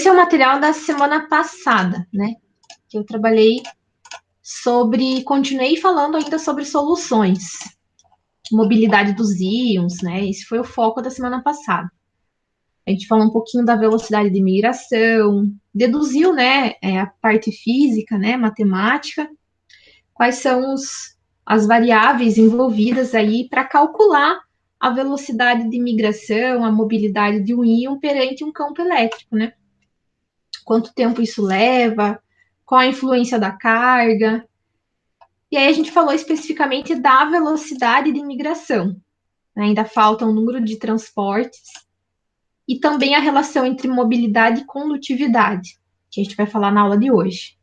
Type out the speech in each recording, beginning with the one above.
Esse é o material da semana passada, né? Que eu trabalhei sobre, continuei falando ainda sobre soluções, mobilidade dos íons, né? Esse foi o foco da semana passada. A gente falou um pouquinho da velocidade de migração, deduziu, né, a parte física, né, matemática, quais são as variáveis envolvidas aí para calcular a velocidade de migração, a mobilidade de um íon perante um campo elétrico, né? Quanto tempo isso leva, qual a influência da carga. E aí a gente falou especificamente da velocidade de migração. Ainda falta um número de transportes e também a relação entre mobilidade e condutividade, que a gente vai falar na aula de hoje.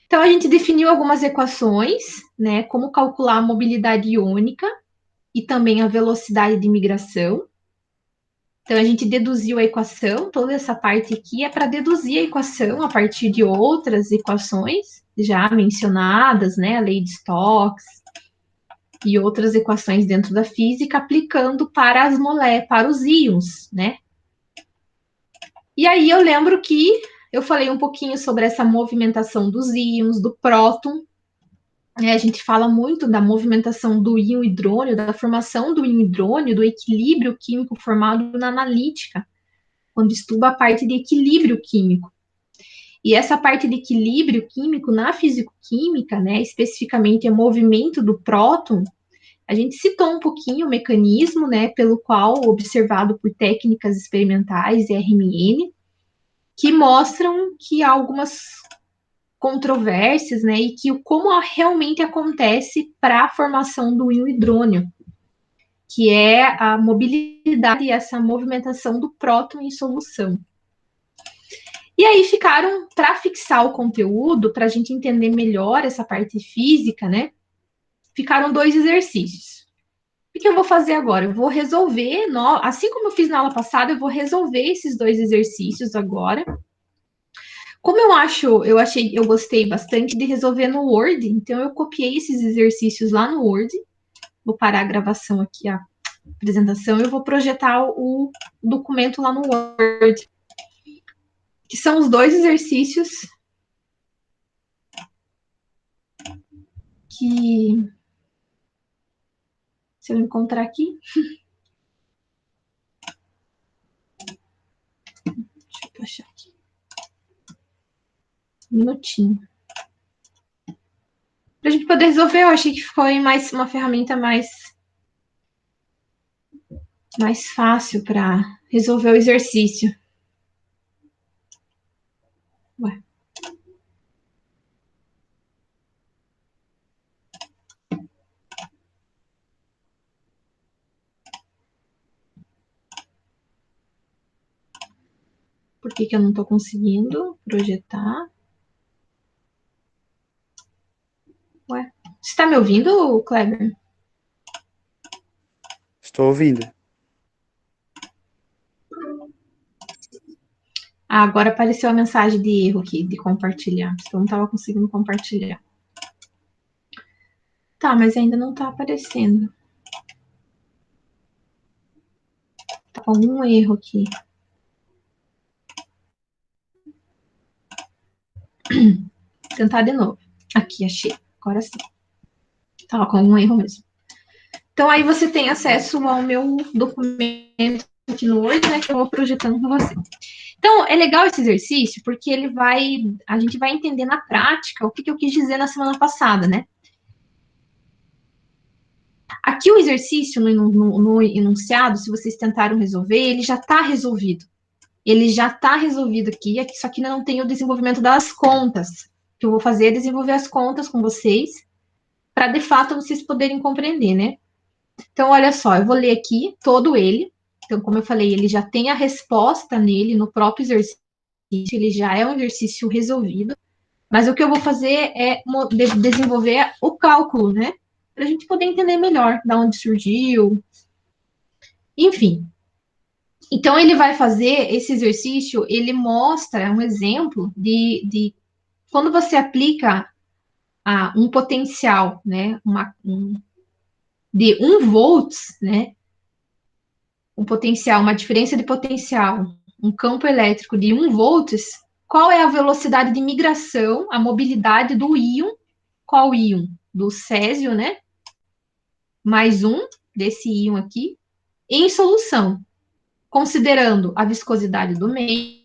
Então, a gente definiu algumas equações, né, como calcular a mobilidade iônica e também a velocidade de migração. Então, a gente deduziu a equação, toda essa parte aqui é para deduzir a equação a partir de outras equações já mencionadas, né, a lei de Stokes e outras equações dentro da física, aplicando para as moléculas, para os íons, né? E aí eu lembro que eu falei um pouquinho sobre essa movimentação dos íons, do próton. A gente fala muito da movimentação do íon hidrônio, da formação do íon hidrônio, do equilíbrio químico formado na analítica, quando estuda a parte de equilíbrio químico. E essa parte de equilíbrio químico na fisicoquímica, né, especificamente o movimento do próton, a gente citou um pouquinho o mecanismo, né, pelo qual, observado por técnicas experimentais e RMN, que mostram que há algumas controvérsias, né, e que como realmente acontece para a formação do íon hidrônio, que é a mobilidade e essa movimentação do próton em solução. E aí ficaram, para fixar o conteúdo, para a gente entender melhor essa parte física, né, ficaram 2 exercícios. O que eu vou fazer agora? Eu vou resolver, assim como eu fiz na aula passada, eu vou resolver esses 2 exercícios agora. Como eu gostei bastante de resolver no Word, então eu copiei esses exercícios lá no Word. Vou parar a gravação aqui, a apresentação, e eu vou projetar o documento lá no Word. Que são os 2 exercícios que, se eu encontrar aqui, deixa eu achar aqui. Um minutinho. Para a gente poder resolver, eu achei que ficou mais uma ferramenta mais fácil para resolver o exercício. Ué. Por que eu não estou conseguindo projetar? Ué. Você está me ouvindo, Kleber? Estou ouvindo. Ah, agora apareceu a mensagem de erro aqui, de compartilhar. Eu não estava conseguindo compartilhar. Tá, mas ainda não está aparecendo. Tá com algum erro aqui. Vou tentar de novo. Aqui, achei. Agora sim. Tava com algum erro mesmo. Então, aí você tem acesso ao meu documento aqui no Word, né, que eu vou projetando com você. Então, é legal esse exercício, porque a gente vai entender na prática o que eu quis dizer na semana passada, né? Aqui o exercício no enunciado, se vocês tentaram resolver, ele já está resolvido. Ele já está resolvido aqui, só que ainda não tem o desenvolvimento das contas. O que eu vou fazer é desenvolver as contas com vocês, para de fato vocês poderem compreender, né? Então, olha só, eu vou ler aqui todo ele. Então, como eu falei, ele já tem a resposta nele, no próprio exercício, ele já é um exercício resolvido. Mas o que eu vou fazer é desenvolver o cálculo, né? Para a gente poder entender melhor de onde surgiu. Enfim. Então, ele vai fazer esse exercício, ele mostra um exemplo de quando você aplica um potencial, né? De 1 volts, né? Um potencial, uma diferença de potencial um campo elétrico de 1 volts, qual é a velocidade de migração, a mobilidade do íon? Qual íon? Do césio, né? Mais um desse íon aqui, em solução, considerando a viscosidade do meio,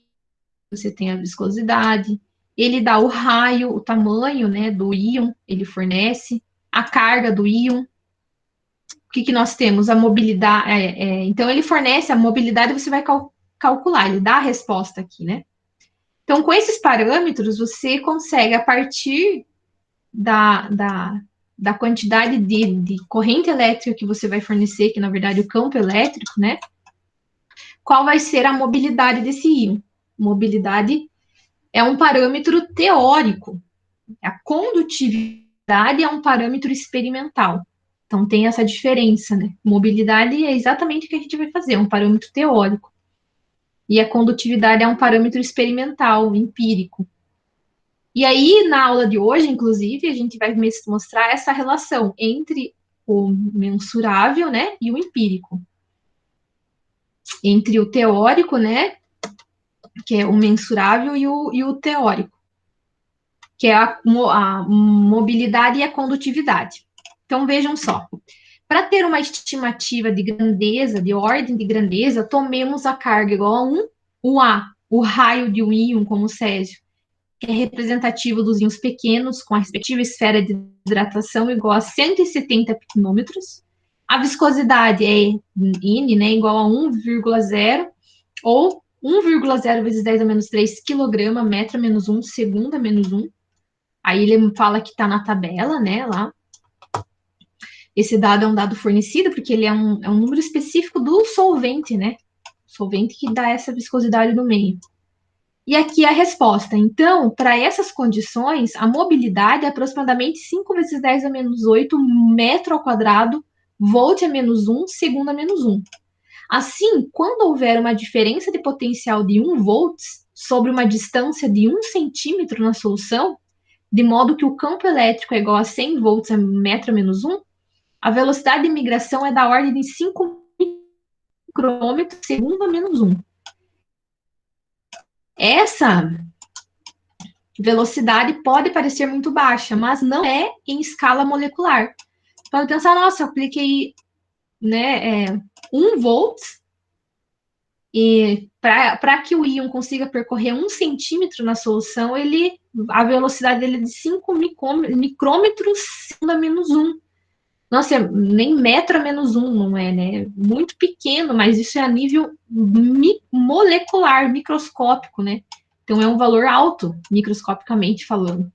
você tem a viscosidade, ele dá o raio, o tamanho, né, do íon, ele fornece, a carga do íon. O que nós temos? A mobilidade. Então, ele fornece a mobilidade, você vai calcular, ele dá a resposta aqui, né? Então, com esses parâmetros, você consegue, a partir da quantidade de corrente elétrica que você vai fornecer, que na verdade é o campo elétrico, né? Qual vai ser a mobilidade desse íon? Mobilidade é um parâmetro teórico, a condutividade é um parâmetro experimental. Então tem essa diferença, né? Mobilidade é exatamente o que a gente vai fazer, é um parâmetro teórico. E a condutividade é um parâmetro experimental, empírico. E aí, na aula de hoje, inclusive, a gente vai mostrar essa relação entre o mensurável, né, e o empírico. Entre o teórico, né, que é o mensurável, e o teórico, que é a mobilidade e a condutividade. Então, vejam só. Para ter uma estimativa de grandeza, de ordem de grandeza, tomemos a carga igual a 1, o A, o raio de um íon, como o césio, que é representativo dos íons pequenos, com a respectiva esfera de hidratação igual a 170 piconômetros. A viscosidade é N, né, igual a 1,0 ou 1,0 vezes 10 a menos 3 quilograma, metro a menos 1, segundo a menos 1. Aí ele fala que está na tabela, né, lá. Esse dado é um dado fornecido porque ele é um número específico do solvente, né? Solvente que dá essa viscosidade no meio. E aqui a resposta. Então, para essas condições, a mobilidade é aproximadamente 5 vezes 10 a menos 8 metro ao quadrado, volt a menos 1, segundo a menos 1. Assim, quando houver uma diferença de potencial de 1 volts sobre uma distância de 1 centímetro na solução, de modo que o campo elétrico é igual a 100 volts a metro a menos 1, a velocidade de migração é da ordem de 5 micrômetros segundo a menos 1. Essa velocidade pode parecer muito baixa, mas não é em escala molecular. Pode pensar, nossa, eu apliquei, né, 1 volt e para que o íon consiga percorrer 1 centímetro na solução, a velocidade dele é de 5 micrômetros segundo a menos 1. Nossa, nem metro a menos 1, não é, né? Muito pequeno, mas isso é a nível molecular, microscópico, né? Então é um valor alto, microscopicamente falando.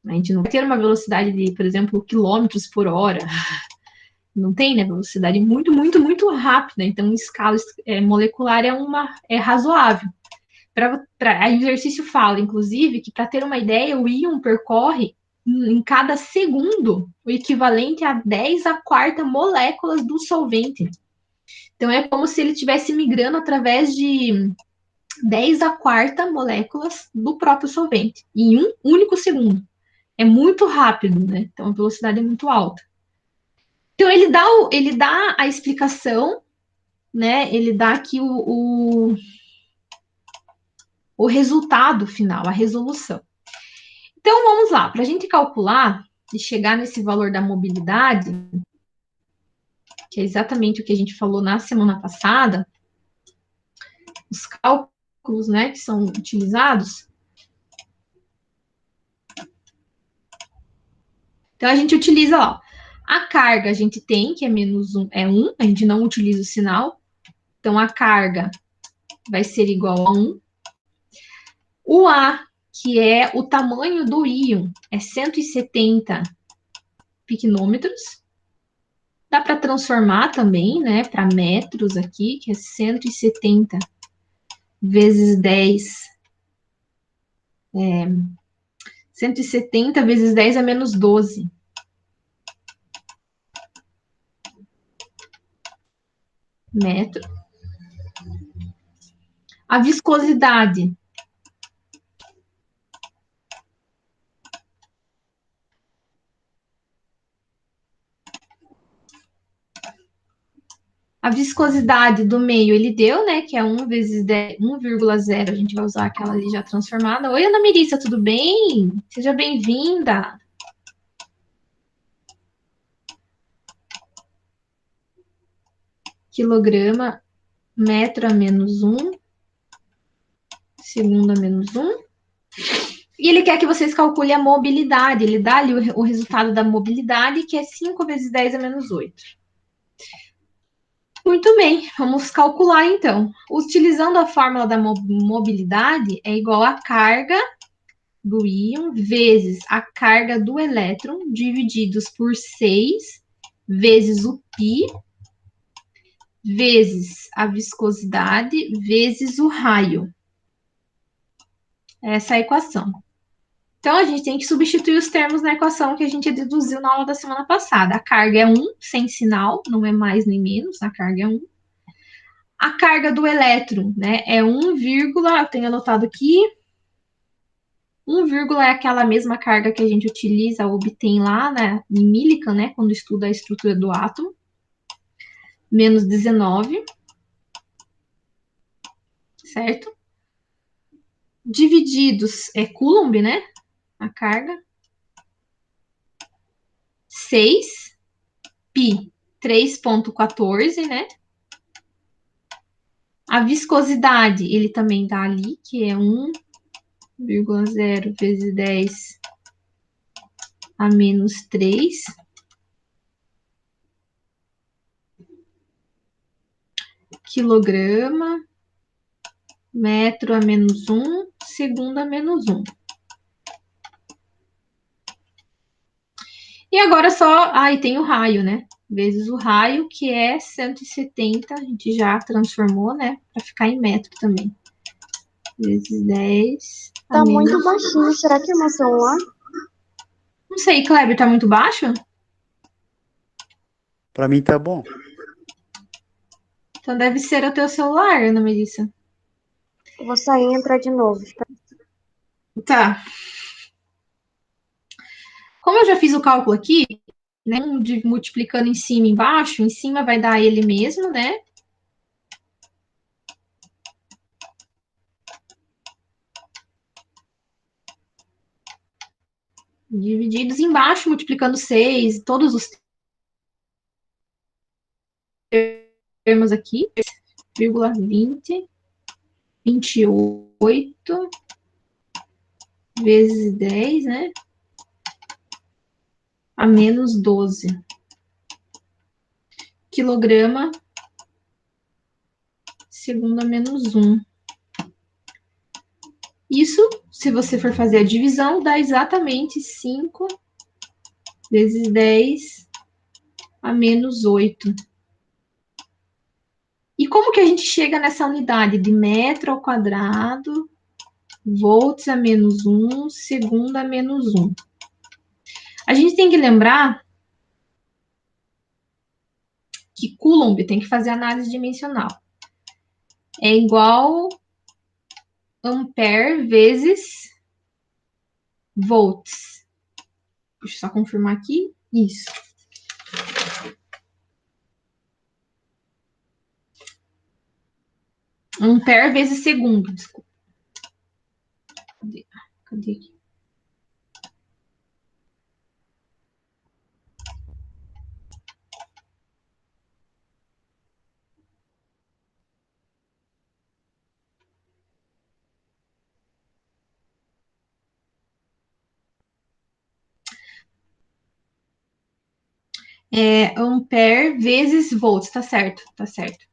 A gente não vai ter uma velocidade de, por exemplo, quilômetros por hora. Não tem, né? Velocidade muito, muito, muito rápida. Então, escala molecular é razoável. O exercício fala, inclusive, que para ter uma ideia, o íon percorre em cada segundo o equivalente a 10 a quarta moléculas do solvente. Então, é como se ele estivesse migrando através de 10 a quarta moléculas do próprio solvente, em um único segundo. É muito rápido, né? Então, a velocidade é muito alta. Então, ele dá a explicação, né? Ele dá aqui o resultado final, a resolução. Então, vamos lá. Para a gente calcular e chegar nesse valor da mobilidade, que é exatamente o que a gente falou na semana passada, os cálculos, né, que são utilizados. Então, a gente utiliza, ó, a carga a gente tem, que é menos 1, é 1, a gente não utiliza o sinal. Então, a carga vai ser igual a 1. O A, que é o tamanho do íon, é 170 piconômetros. Dá para transformar também, né, para metros aqui, que é 170 vezes 10. 170 vezes 10 é menos 12. Metro. A viscosidade. A viscosidade do meio ele deu, né? Que é 1 vezes 10, 1,0. A gente vai usar aquela ali já transformada. Oi, Ana Melissa, tudo bem? Seja bem-vinda. Quilograma, metro a menos 1, segundo a menos 1. E ele quer que vocês calculem a mobilidade. Ele dá ali o resultado da mobilidade, que é 5 vezes 10 a menos 8. Muito bem, vamos calcular então. Utilizando a fórmula da mobilidade, é igual a carga do íon vezes a carga do elétron, divididos por 6, vezes o π, vezes a viscosidade, vezes o raio. Essa é a equação. Então, a gente tem que substituir os termos na equação que a gente deduziu na aula da semana passada. A carga é 1, sem sinal, não é mais nem menos, a carga é 1. A carga do elétron, né, é 1, eu tenho anotado aqui, 1, é aquela mesma carga que a gente utiliza, obtém lá, né, em Millikan, né, quando estuda a estrutura do átomo, menos 19, certo? Divididos é Coulomb, né, a carga, 6, π, 3,14, né? A viscosidade, ele também dá ali, que é 1,0 vezes 10 a menos 3. Quilograma, metro a menos 1, segundo a menos 1. E agora só... e tem o raio, né? Vezes o raio, que é 170, a gente já transformou, né? Para ficar em metro também. Vezes 10 a Tá menos... muito baixinho, será que é meu celular? Não sei, Kleber, tá muito baixo? Para mim tá bom. Então deve ser o teu celular, Ana Melissa. Eu vou sair e entrar de novo. Tá. Como eu já fiz o cálculo aqui, né, multiplicando em cima e embaixo, em cima vai dar ele mesmo, né? Divididos embaixo, multiplicando 6, todos os termos aqui, 0,20, 28 vezes 10, né? A menos 12. Quilograma, segundo a menos 1. Isso, se você for fazer a divisão, dá exatamente 5 vezes 10 a menos 8. E como que a gente chega nessa unidade de metro ao quadrado, volts a menos 1, segundo a menos 1? A gente tem que lembrar que Coulomb tem que fazer análise dimensional. É igual ampere vezes volts. Deixa eu só confirmar aqui. Isso. Ampere vezes segundo, desculpa. Cadê aqui? É ampere vezes volts, tá certo, tá certo.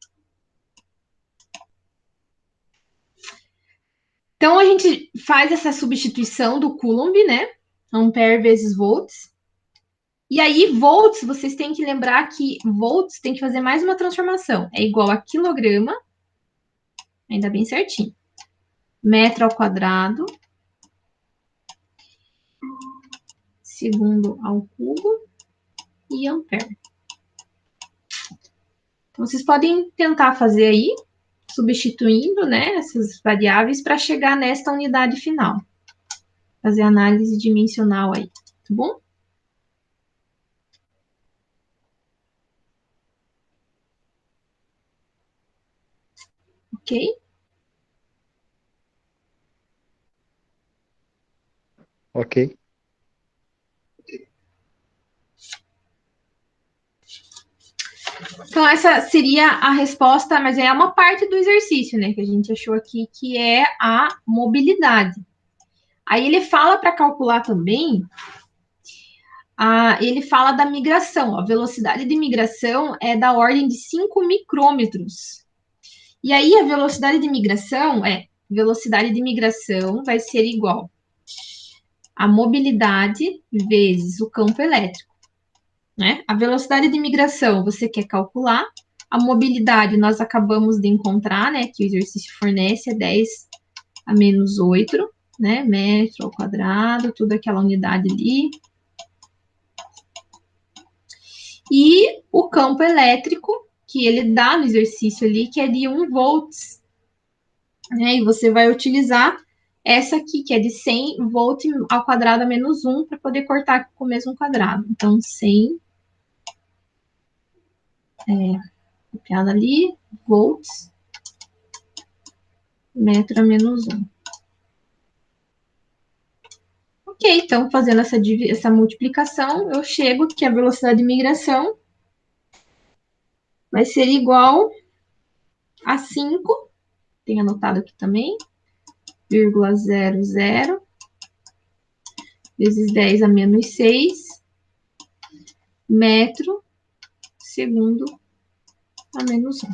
Então, a gente faz essa substituição do Coulomb, né? Ampere vezes volts. E aí, volts, vocês têm que lembrar que volts tem que fazer mais uma transformação. É igual a quilograma, ainda bem certinho, metro ao quadrado, segundo ao cubo e ampere. Então, vocês podem tentar fazer aí, substituindo, né, essas variáveis para chegar nesta unidade final. Fazer análise dimensional aí, tá bom? Ok? Ok. Então, essa seria a resposta, mas é uma parte do exercício, né, que a gente achou aqui, que é a mobilidade. Aí ele fala para calcular também, ele fala da migração. A velocidade de migração é da ordem de 5 micrômetros. E aí a velocidade de migração vai ser igual a mobilidade vezes o campo elétrico, né? A velocidade de migração você quer calcular, a mobilidade nós acabamos de encontrar, né, que o exercício fornece é 10 a menos 8, né, metro ao quadrado, tudo aquela unidade ali. E o campo elétrico, que ele dá no exercício ali, que é de 1 volts, né, e você vai utilizar essa aqui, que é de 100 volt ao quadrado a menos 1, para poder cortar com o mesmo quadrado. Então, 100, copiada ali, volts, metro a menos 1. Ok, então, fazendo essa multiplicação, eu chego que a velocidade de migração vai ser igual a 5, tem anotado aqui também, 0,00 vezes 10 a menos 6 metro segundo a menos 1.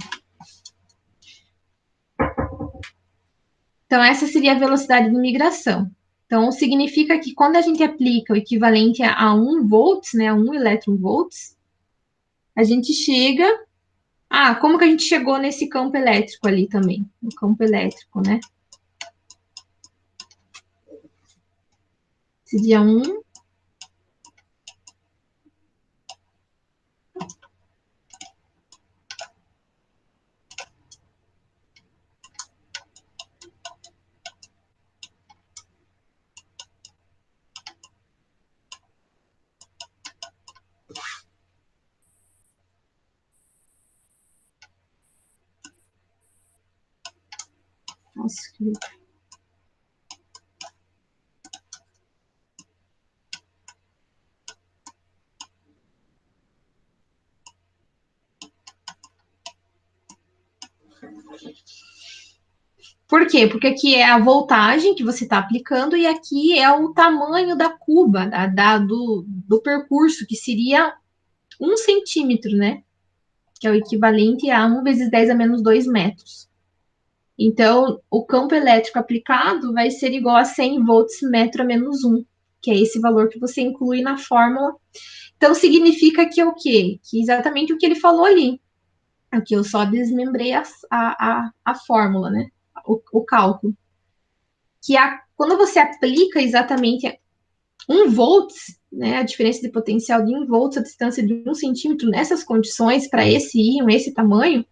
Então, essa seria a velocidade de migração. Então, significa que quando a gente aplica o equivalente a 1 volts, né, a 1 elétron-volts, a gente chega... como que a gente chegou nesse campo elétrico ali também? No campo elétrico, né? Seria 1 Nossa, que... Por quê? Porque aqui é a voltagem que você está aplicando e aqui é o tamanho da cuba, do percurso, que seria 1 centímetro, né? Que é o equivalente a 1 vezes 10 a menos 2 metros. Então, o campo elétrico aplicado vai ser igual a 100 volts metro a menos 1, que é esse valor que você inclui na fórmula. Então, significa que é o quê? Que exatamente o que ele falou ali. Aqui eu só desmembrei a fórmula, né? O cálculo. Que quando você aplica exatamente 1 volts, né, a diferença de potencial de 1 volts, a distância de 1 centímetro, nessas condições, para esse íon, esse tamanho,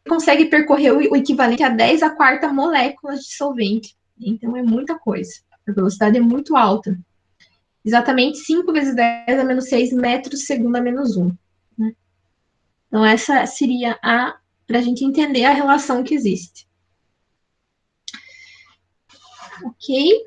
consegue percorrer o equivalente a 10 a quarta moléculas de solvente. Então, é muita coisa. A velocidade é muito alta. Exatamente 5 vezes 10 a menos 6 metros segundo a menos 1. Né? Então, essa seria para a gente entender a relação que existe. Ok?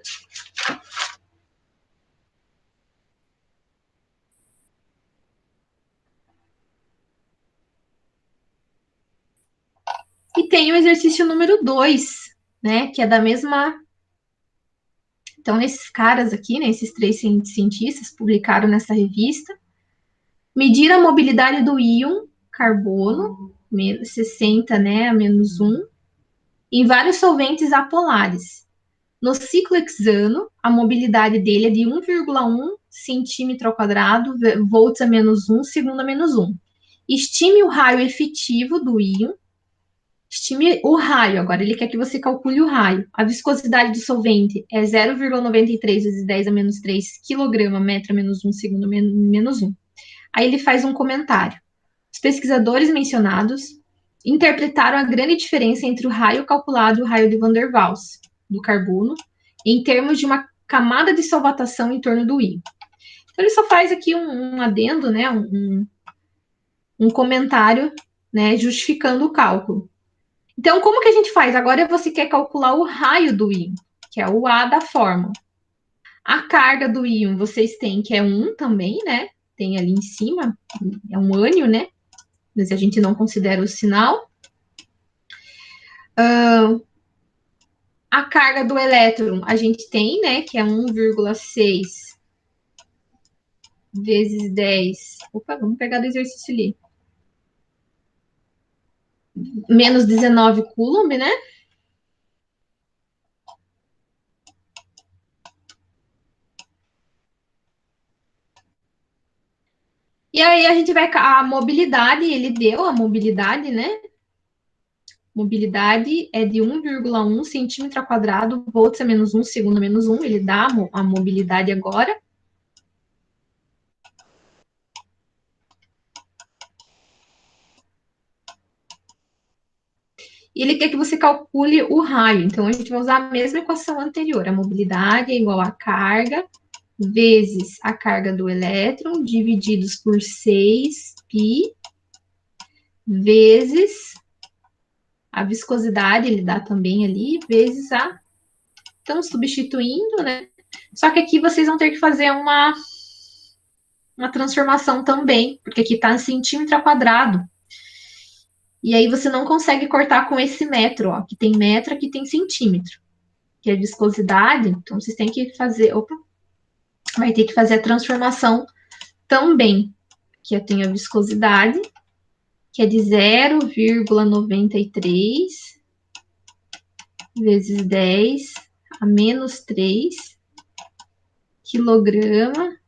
E tem o exercício número 2, né? Que é da mesma... Então, esses caras aqui, né, esses 3 cientistas publicaram nessa revista, medir a mobilidade do íon carbono, 60, né, a menos 1, em vários solventes apolares. No ciclo hexano, a mobilidade dele é de 1,1 centímetro ao quadrado, volts a menos 1, segundo a menos 1. Estime o raio efetivo do íon. Estime o raio, agora ele quer que você calcule o raio. A viscosidade do solvente é 0,93 vezes 10 a menos 3 kg metro a menos 1 segundo a menos 1. Aí ele faz um comentário. Os pesquisadores mencionados interpretaram a grande diferença entre o raio calculado e o raio de Van der Waals do carbono em termos de uma camada de solvatação em torno do íon. Então ele só faz aqui um adendo, né, um comentário, né, justificando o cálculo. Então, como que a gente faz? Agora você quer calcular o raio do íon, que é o A da fórmula. A carga do íon vocês têm, que é 1 também, né? Tem ali em cima, é um ânion, né? Mas a gente não considera o sinal. A carga do elétron a gente tem, né? Que é 1,6 vezes 10. Opa, vamos pegar do exercício ali. Menos 19 coulomb, né? E aí a gente vai. A mobilidade, ele deu a mobilidade, né? Mobilidade é de 1,1 centímetro ao quadrado, volts a menos 1, segundo a menos 1. Ele dá a mobilidade agora. E ele quer que você calcule o raio. Então, a gente vai usar a mesma equação anterior. A mobilidade é igual a carga vezes a carga do elétron, divididos por 6π, vezes a viscosidade, ele dá também ali, vezes a... Então, substituindo, né? Só que aqui vocês vão ter que fazer uma transformação também, porque aqui está em centímetro ao quadrado. E aí você não consegue cortar com esse metro, ó. Aqui tem metro, aqui tem centímetro, que é viscosidade. Então, vocês têm que fazer... Opa! Vai ter que fazer a transformação também, que eu tenho a viscosidade, que é de 0,93 vezes 10 a menos 3 quilograma,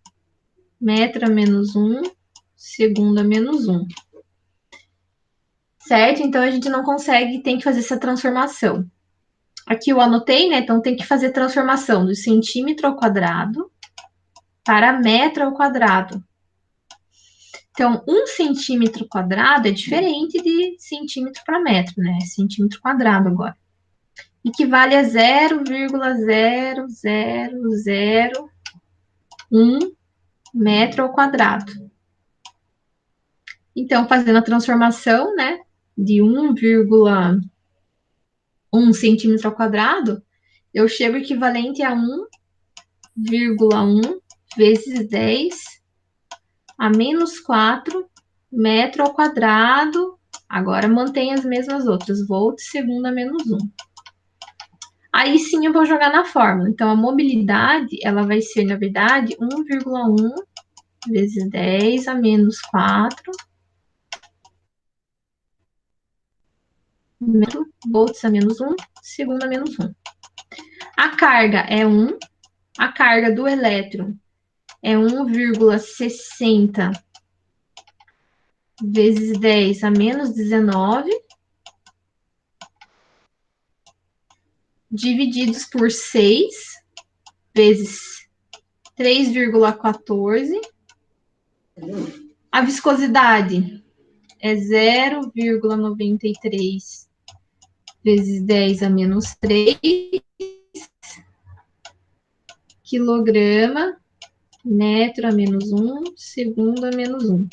metro a menos 1, segundo a menos 1. Certo? Então, a gente não consegue, tem que fazer essa transformação. Aqui eu anotei, né? Então, tem que fazer transformação do centímetro ao quadrado para metro ao quadrado. Então, 1 centímetro quadrado é diferente de centímetro para metro, né? Centímetro quadrado agora. Equivale a 0,0001 metro ao quadrado. Então, fazendo a transformação, né, de 1,1 centímetro ao quadrado, eu chego equivalente a 1,1 vezes 10 a menos 4 metro ao quadrado. Agora mantém as mesmas outras, volts segundo a menos 1. Aí sim eu vou jogar na fórmula. Então, a mobilidade, ela vai ser, na verdade, 1,1 vezes 10 a menos 4 volts a menos 1, segundo a menos 1. A carga é 1, a carga do elétron é 1,60 vezes 10 a menos 19, divididos por 6 vezes 3,14. A viscosidade é 0,93 vezes 10 a menos 3 quilograma, metro a menos 1, segundo a menos 1.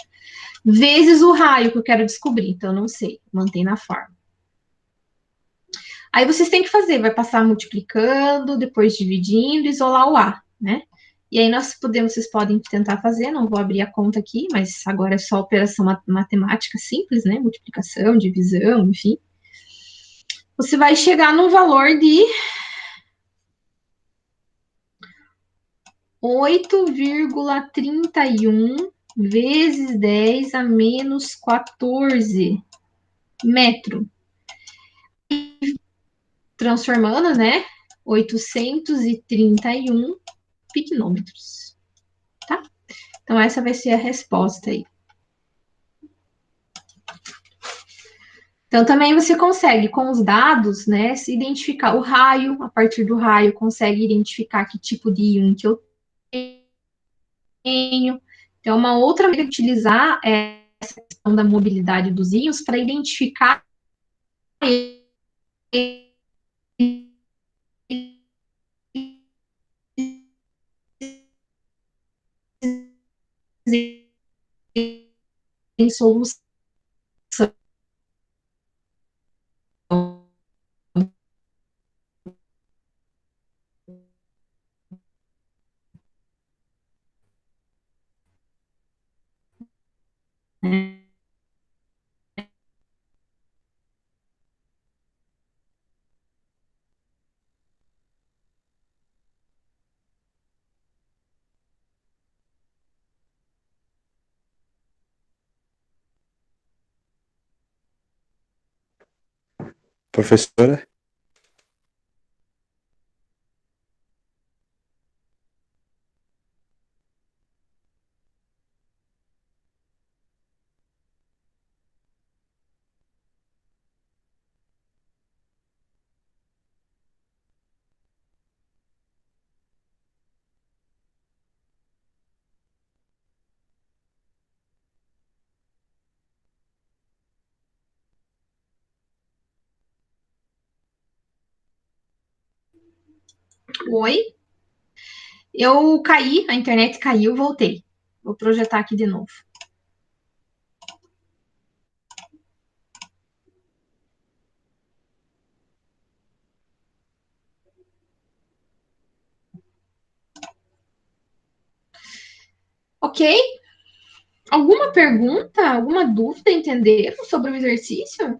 Vezes o raio que eu quero descobrir. Então, não sei. Mantém na forma. Aí vocês têm que fazer. Vai passar multiplicando, depois dividindo, isolar o A, né? E aí vocês podem tentar fazer, não vou abrir a conta aqui, mas agora é só operação matemática simples, né? Multiplicação, divisão, enfim. Você vai chegar num valor de 8,31 vezes 10 a menos 14 metro. Transformando, né? 831 piquenômetros. Tá? Então, essa vai ser a resposta aí. Então, também você consegue, com os dados, né, se identificar o raio, a partir do raio, consegue identificar que tipo de íon que eu tenho. Então, uma outra maneira de utilizar é essa questão da mobilidade dos íons para identificar em solução. né? Professora? Oi? Eu caí, a internet caiu, voltei. Vou projetar aqui de novo. Ok? Alguma pergunta, alguma dúvida, entenderam sobre o exercício?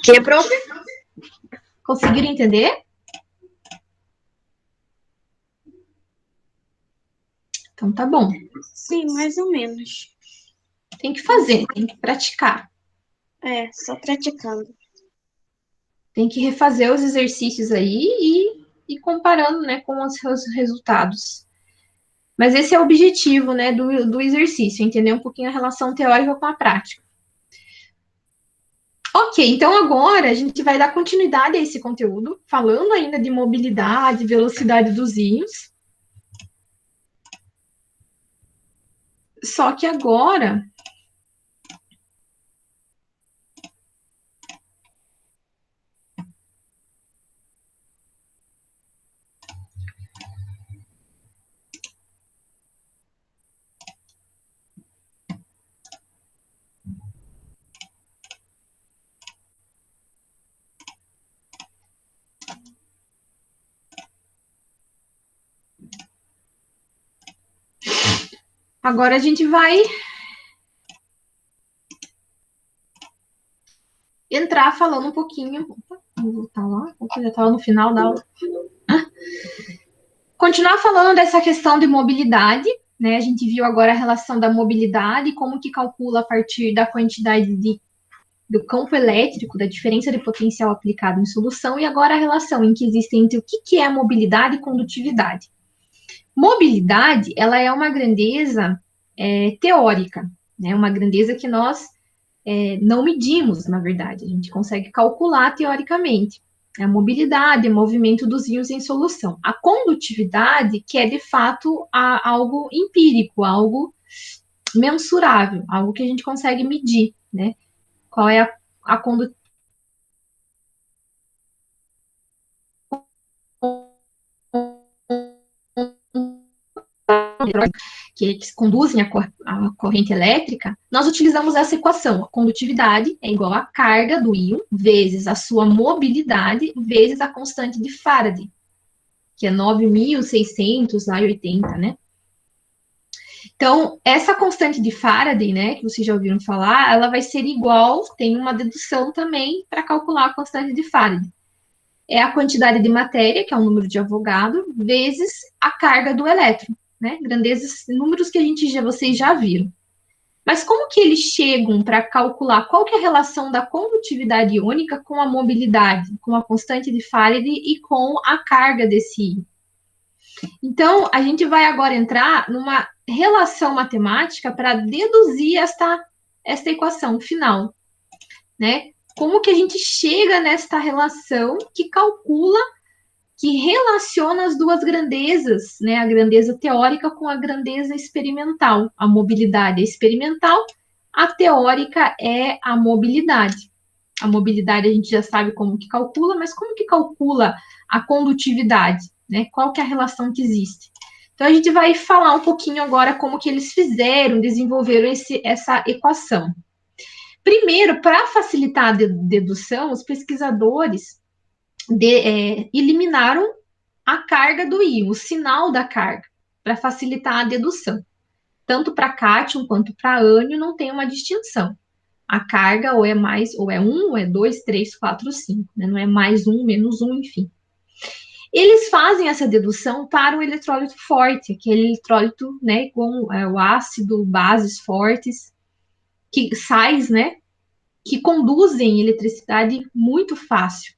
Que, prof? Conseguiram entender? Então tá bom. Sim, mais ou menos. Tem que fazer, tem que praticar. É, só praticando. Tem que refazer os exercícios aí e comparando, né, com os seus resultados. Mas esse é o objetivo, né, do exercício, entender um pouquinho a relação teórica com a prática. Ok, então agora a gente vai dar continuidade a esse conteúdo, falando ainda de mobilidade, velocidade dos íons. Só que agora a gente vai entrar falando um pouquinho. Opa, vou voltar lá, porque já estava no final da aula. Continuar falando dessa questão de mobilidade, né? A gente viu agora a relação da mobilidade, como que calcula a partir da quantidade do campo elétrico, da diferença de potencial aplicado em solução, e agora a relação em que existe entre o que é mobilidade e condutividade. Mobilidade, ela é uma grandeza teórica, né? Uma grandeza que nós não medimos, na verdade, a gente consegue calcular teoricamente. A mobilidade, o movimento dos íons em solução. A condutividade, que é de fato algo empírico, algo mensurável, algo que a gente consegue medir, né? Qual é a condutividade que conduzem a corrente elétrica, nós utilizamos essa equação. A condutividade é igual à carga do íon vezes a sua mobilidade vezes a constante de Faraday, que é 9.680, né? Então, essa constante de Faraday, né, que vocês já ouviram falar, ela vai ser igual, tem uma dedução também para calcular a constante de Faraday. É a quantidade de matéria, que é o número de Avogadro, vezes a carga do elétron, né? Grandezas, números que vocês já viram. Mas como que eles chegam para calcular qual que é a relação da condutividade iônica com a mobilidade, com a constante de Faraday e com a carga desse íon? Então, a gente vai agora entrar numa relação matemática para deduzir esta equação final, né? Como que a gente chega nesta relação que calcula, que relaciona as duas grandezas, né? A grandeza teórica com a grandeza experimental. A mobilidade é experimental, a teórica é a mobilidade. A mobilidade a gente já sabe como que calcula, mas como que calcula a condutividade, né? Qual que é a relação que existe? Então a gente vai falar um pouquinho agora como que eles fizeram, desenvolveram essa equação. Primeiro, para facilitar a dedução, os pesquisadores eliminaram a carga do íon, o sinal da carga, para facilitar a dedução. tanto para cátion quanto para ânion, não tem uma distinção. A carga ou é mais, ou é 1, ou é 2, 3, 4, 5, né? Não é mais 1, menos 1, enfim. Eles fazem essa dedução para o eletrólito forte, aquele eletrólito, né, com o ácido, bases fortes, sais, né, que conduzem eletricidade muito fácil.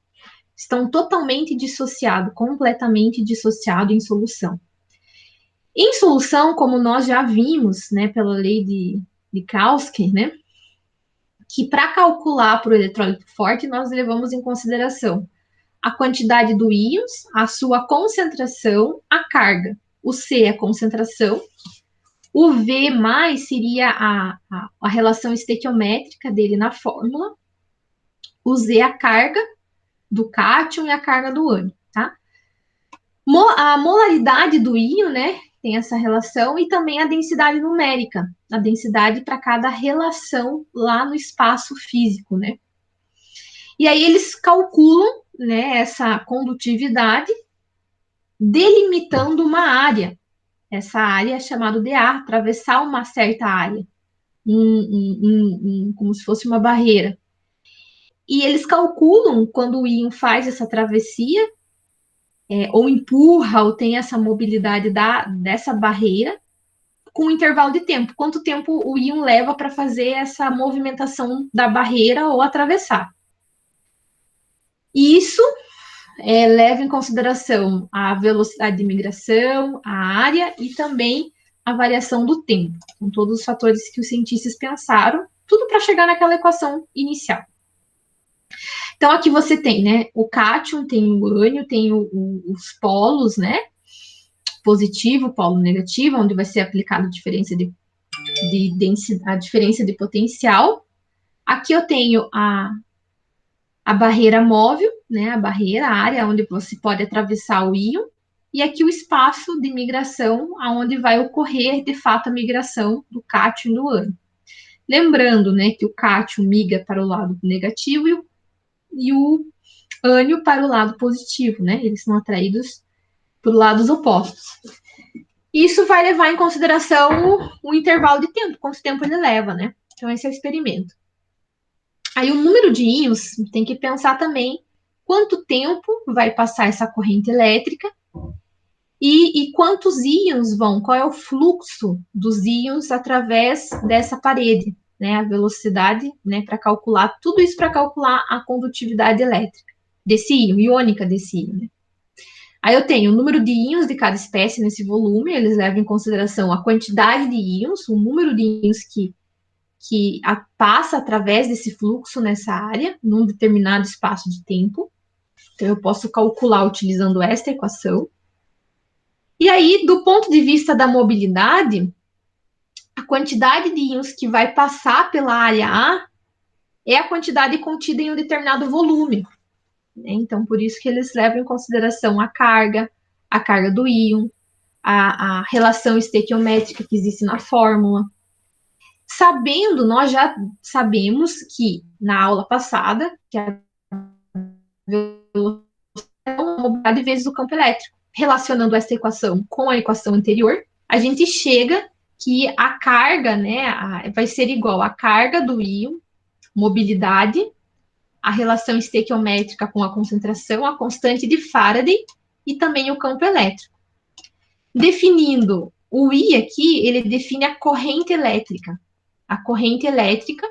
Estão totalmente dissociados, completamente dissociados em solução. Em solução, como nós já vimos, né, pela lei de Kautsky, né, que para calcular para o eletrólito forte, nós levamos em consideração a quantidade do íons, a sua concentração, a carga. O C é a concentração, o V mais seria a relação estequiométrica dele na fórmula, o Z é a carga do cátion e a carga do ânion, tá? A molaridade do íon, né, tem essa relação, e também a densidade numérica, a densidade para cada relação lá no espaço físico, né? E aí eles calculam, né, essa condutividade delimitando uma área. Essa área é chamada de A, atravessar uma certa área, como se fosse uma barreira. E eles calculam quando o íon faz essa travessia, ou empurra, ou tem essa mobilidade dessa barreira, com um intervalo de tempo. Quanto tempo o íon leva para fazer essa movimentação da barreira ou atravessar. E isso leva em consideração a velocidade de migração, a área e também a variação do tempo. São todos os fatores que os cientistas pensaram, tudo para chegar naquela equação inicial. Então, aqui você tem, né, o cátion, tem o ânion, tem os polos, né, positivo, polo negativo, onde vai ser aplicada a diferença de densidade, a diferença de potencial. Aqui eu tenho a barreira móvel, né, a área onde você pode atravessar o íon, e aqui o espaço de migração, aonde vai ocorrer, de fato, a migração do cátion e do ânion. Lembrando, né, que o cátion migra para o lado negativo e o ânion para o lado positivo, né, eles são atraídos por lados opostos. Isso vai levar em consideração o intervalo de tempo, quanto tempo ele leva, né, então esse é o experimento. Aí o número de íons tem que pensar também quanto tempo vai passar essa corrente elétrica e quantos íons vão, qual é o fluxo dos íons através dessa parede, né? A velocidade, né? Para calcular, tudo isso para calcular a condutividade elétrica desse íon, iônica desse íon. Né? Aí eu tenho o número de íons de cada espécie nesse volume, eles levam em consideração a quantidade de íons, o número de íons que passa através desse fluxo nessa área, num determinado espaço de tempo. Então, eu posso calcular utilizando esta equação. E aí, do ponto de vista da mobilidade, a quantidade de íons que vai passar pela área A é a quantidade contida em um determinado volume. Então, por isso que eles levam em consideração a carga do íon, a relação estequiométrica que existe na fórmula. Nós já sabemos que na aula passada, que a velocidade é a mobilidade vezes o campo elétrico. Relacionando essa equação com a equação anterior, a gente chega que a carga, né, vai ser igual à carga do íon, mobilidade, a relação estequiométrica com a concentração, a constante de Faraday e também o campo elétrico. Definindo o I aqui, ele define a corrente elétrica. A corrente elétrica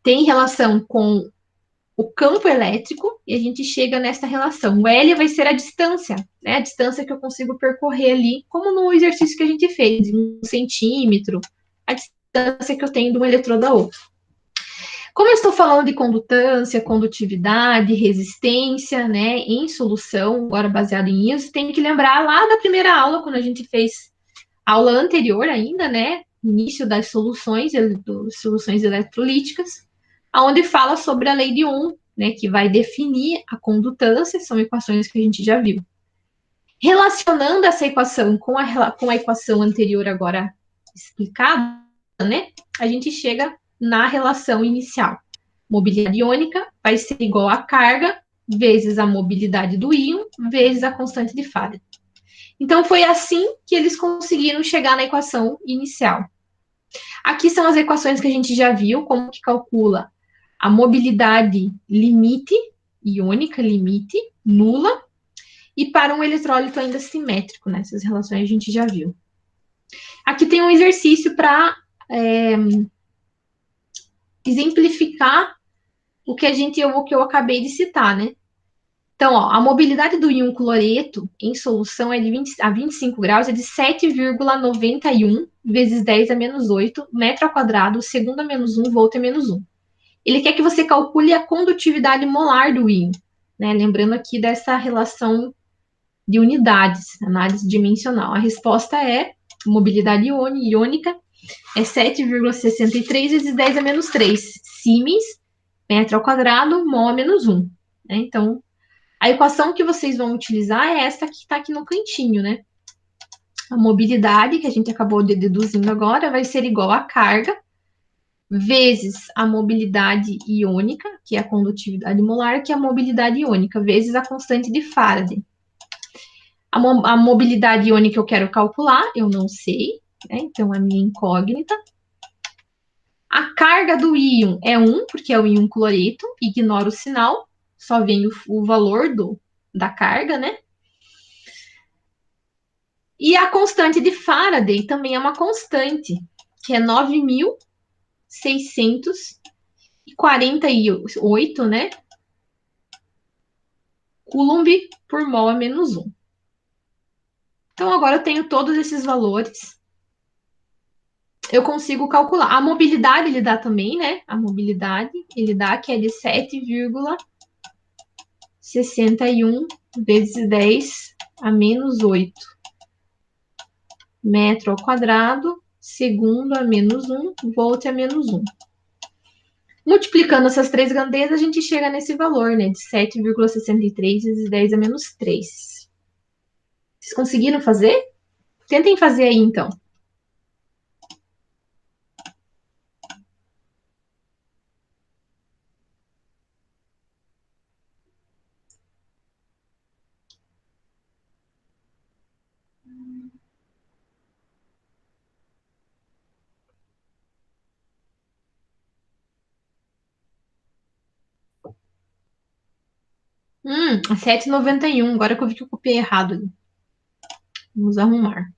tem relação com o campo elétrico e a gente chega nessa relação. O L vai ser a distância, né? A distância que eu consigo percorrer ali, como no exercício que a gente fez, de 1 centímetro, a distância que eu tenho de um eletrodo a outro. Como eu estou falando de condutância, condutividade, resistência, né, em solução, agora baseado em íons, tem que lembrar lá da primeira aula, quando a gente fez a aula anterior ainda, né, início das soluções eletrolíticas, onde fala sobre a lei de Ohm, né, que vai definir a condutância, são equações que a gente já viu. Relacionando essa equação com a equação anterior agora explicada, né, a gente chega na relação inicial. Mobilidade iônica vai ser igual a carga vezes a mobilidade do íon vezes a constante de Faraday. Então, foi assim que eles conseguiram chegar na equação inicial. Aqui são as equações que a gente já viu, como que calcula a mobilidade limite, iônica limite, nula, e para um eletrólito ainda simétrico, né? Essas relações a gente já viu. Aqui tem um exercício para exemplificar o que eu acabei de citar, né? Então, ó, a mobilidade do íon cloreto em solução a 25 graus é de 7,91 vezes 10 a menos 8 metro ao quadrado, segundo a menos 1, volt a menos 1. Ele quer que você calcule a condutividade molar do íon, né? Lembrando aqui dessa relação de unidades, análise dimensional. A resposta é mobilidade iônica é 7,63 vezes 10 a menos 3 siemens, metro ao quadrado, mol a menos 1. Né? Então, a equação que vocês vão utilizar é essa que está aqui no cantinho, né? A mobilidade, que a gente acabou de deduzindo agora, vai ser igual a carga vezes a mobilidade iônica, que é a condutividade molar, que é a mobilidade iônica, vezes a constante de Faraday. A mobilidade iônica eu quero calcular, eu não sei, né? Então, a minha incógnita. A carga do íon é 1, porque é o íon cloreto, ignora o sinal, só vem o valor da carga, né? E a constante de Faraday também é uma constante, que é 9.648, né? Coulomb por mol a menos 1. Então, agora eu tenho todos esses valores. Eu consigo calcular. A mobilidade ele dá também, né? A mobilidade ele dá que é de 7,61 vezes 10 a menos 8 metro ao quadrado, segundo a menos 1, volt a menos 1. Multiplicando essas três grandezas, a gente chega nesse valor, né? De 7,63 vezes 10 a menos 3. Vocês conseguiram fazer? Tentem fazer aí, então. A 7,91. Agora que eu vi que eu copiei errado ali. Vamos arrumar.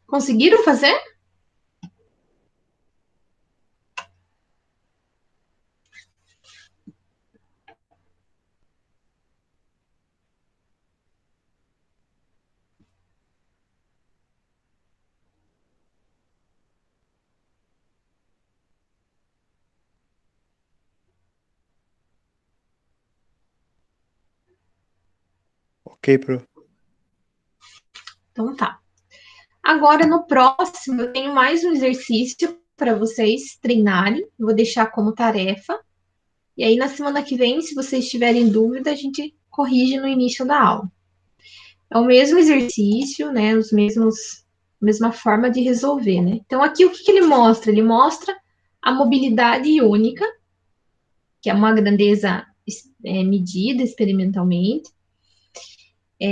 Conseguiram fazer? Ok, Pro. Então tá. Agora, no próximo, eu tenho mais um exercício para vocês treinarem. Vou deixar como tarefa. E aí, na semana que vem, se vocês tiverem dúvida, a gente corrige no início da aula. É o mesmo exercício, né? Mesma forma de resolver, né? Então, aqui o que ele mostra? Ele mostra a mobilidade iônica, que é uma grandeza medida experimentalmente,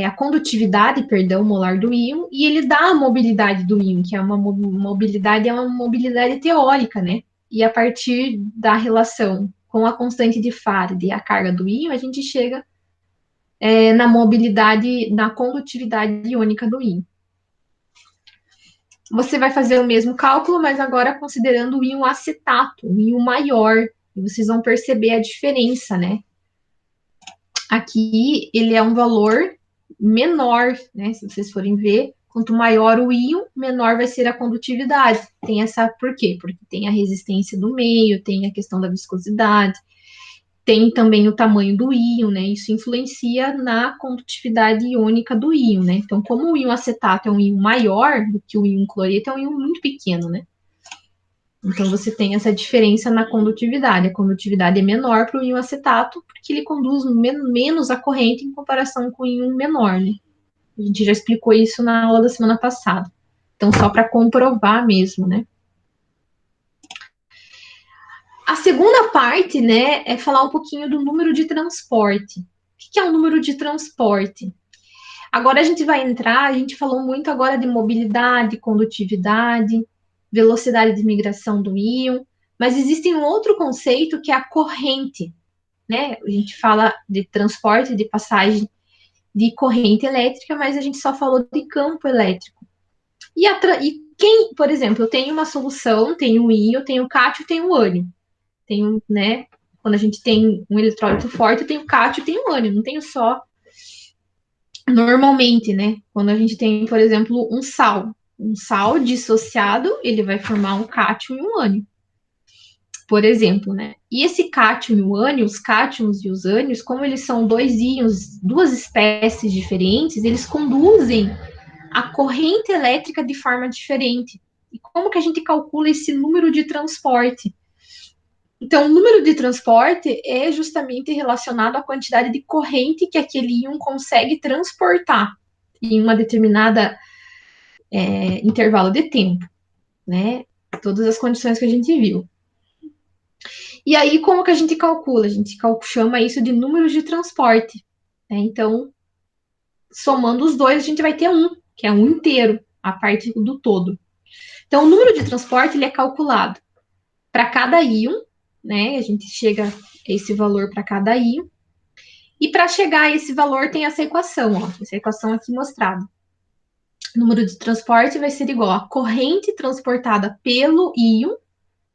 a condutividade, perdão, molar do íon, e ele dá a mobilidade do íon, que é uma mobilidade teórica, né? E a partir da relação com a constante de Faraday e a carga do íon, a gente chega na mobilidade, na condutividade iônica do íon. Você vai fazer o mesmo cálculo, mas agora considerando o íon acetato, o íon maior, e vocês vão perceber a diferença, né? Aqui ele é um valor menor, né? Se vocês forem ver, Quanto maior o íon, menor vai ser a condutividade. Por quê? Porque tem a resistência do meio, tem a questão da viscosidade, tem também o tamanho do íon, né? Isso influencia na condutividade iônica do íon, né? Então, como o íon acetato é um íon maior do que o íon cloreto, é um íon muito pequeno, né? Então, você tem essa diferença na condutividade. A condutividade é menor para o íon acetato, porque ele conduz menos a corrente em comparação com o íon menor, né? A gente já explicou isso na aula da semana passada. Então, só para comprovar mesmo, né? A segunda parte, né, é falar um pouquinho do número de transporte. O que é o número de transporte? Agora a gente vai entrar, a gente falou muito agora de mobilidade, condutividade, velocidade de migração do íon, mas existe um outro conceito que é a corrente, né? A gente fala de transporte, de passagem de corrente elétrica, mas a gente só falou de campo elétrico. Por exemplo, eu tenho uma solução, tenho um íon, tenho cátio, tenho ânion. Tenho, né? Quando a gente tem um eletrólito forte, eu tenho cátio, eu tenho ânion, não tenho só. Normalmente, né? Quando a gente tem, por exemplo, um sal dissociado, ele vai formar um cátio e um ânion, por exemplo, né? E esse cátio e o ânion, os cátions e os ânions, como eles são dois íons, duas espécies diferentes, eles conduzem a corrente elétrica de forma diferente. E como que a gente calcula esse número de transporte? Então, o número de transporte é justamente relacionado à quantidade de corrente que aquele íon consegue transportar em uma determinada intervalo de tempo, né? Todas as condições que a gente viu. E aí, como que a gente calcula? A gente chama isso de número de transporte. Né? Então, somando os dois, a gente vai ter que é um inteiro, a parte do todo. Então, o número de transporte ele é calculado para cada íon, né? A gente chega a esse valor para cada íon. E para chegar a esse valor tem essa equação, ó, essa equação aqui mostrada. O número de transporte vai ser igual a corrente transportada pelo íon,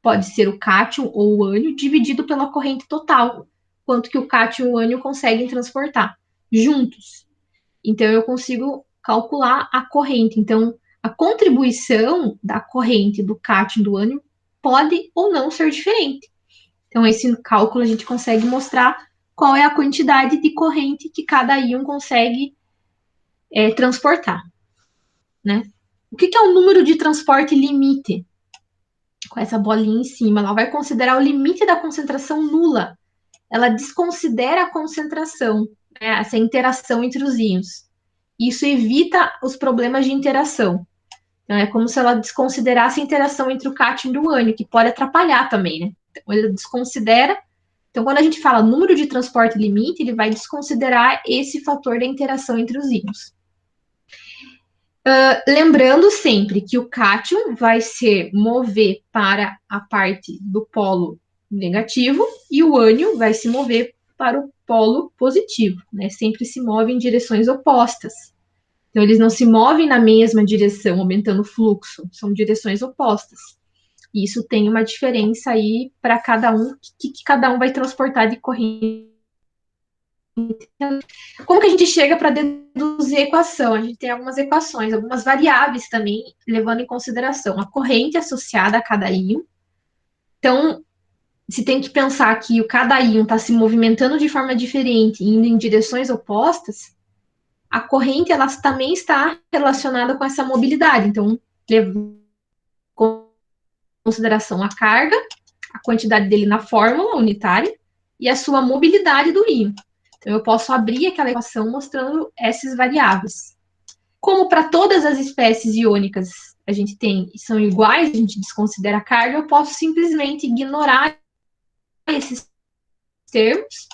pode ser o cátion ou o ânion, dividido pela corrente total, quanto que o cátion e o ânion conseguem transportar juntos. Então, eu consigo calcular a corrente. Então, a contribuição da corrente do cátion e do ânion pode ou não ser diferente. Então, esse cálculo a gente consegue mostrar qual é a quantidade de corrente que cada íon consegue transportar, né? O que é o número de transporte limite? Com essa bolinha em cima, ela vai considerar o limite da concentração nula. Ela desconsidera a concentração, né, essa interação entre os íons. Isso evita os problemas de interação. Então, é como se ela desconsiderasse a interação entre o cátion e o ânion, que pode atrapalhar também, né? Então, ele desconsidera. Então, quando a gente fala número de transporte limite, ele vai desconsiderar esse fator da interação entre os íons. Lembrando sempre que o cátion vai se mover para a parte do polo negativo e o ânion vai se mover para o polo positivo, né? Sempre se movem em direções opostas. Então, eles não se movem na mesma direção, aumentando o fluxo, são direções opostas. E isso tem uma diferença aí para cada um, que cada um vai transportar de corrente. Como que a gente chega para deduzir a equação? A gente tem algumas equações, algumas variáveis também, levando em consideração a corrente associada a cada íon. Então, se tem que pensar que cada íon está se movimentando de forma diferente, indo em direções opostas, a corrente ela também está relacionada com essa mobilidade. Então, levando em consideração a carga, a quantidade dele na fórmula unitária e a sua mobilidade do íon. Então, eu posso abrir aquela equação mostrando essas variáveis. Como para todas as espécies iônicas a gente tem e são iguais, a gente desconsidera a carga, eu posso simplesmente ignorar esses termos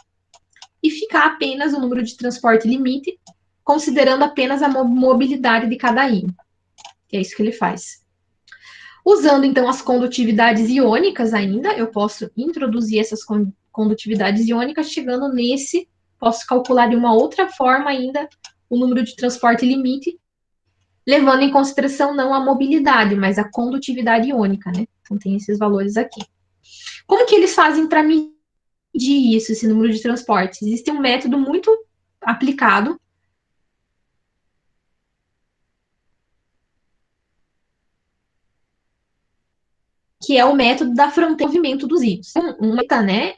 e ficar apenas o número de transporte limite, considerando apenas a mobilidade de cada íon. É isso que ele faz. Usando, então, as condutividades iônicas ainda, eu posso introduzir essas condutividades iônicas, chegando nesse, posso calcular de uma outra forma ainda o número de transporte limite, levando em consideração não a mobilidade, mas a condutividade iônica, né? Então, tem esses valores aqui. Como que eles fazem para medir isso, esse número de transportes? Existe um método muito aplicado, que é o método da fronteira de movimento dos íons. Né,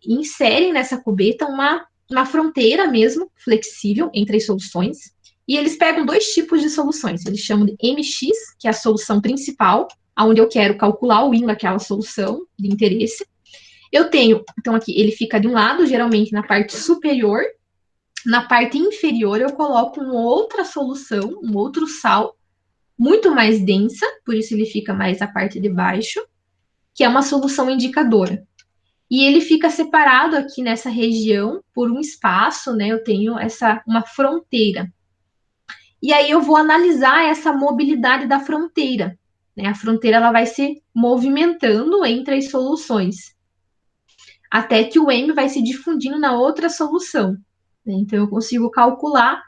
inserem nessa cubeta uma fronteira mesmo, flexível, entre as soluções, e eles pegam dois tipos de soluções. Eles chamam de MX, que é a solução principal, onde eu quero calcular o íon daquela solução de interesse. Eu tenho, então aqui, ele fica de um lado, geralmente na parte superior. Na parte inferior, eu coloco uma outra solução, um outro sal, muito mais densa, por isso ele fica mais na parte de baixo, que é uma solução indicadora. E ele fica separado aqui nessa região por um espaço, né? Eu tenho uma fronteira. E aí eu vou analisar essa mobilidade da fronteira, né? A fronteira ela vai se movimentando entre as soluções, até que o M vai se difundindo na outra solução, né? Então eu consigo calcular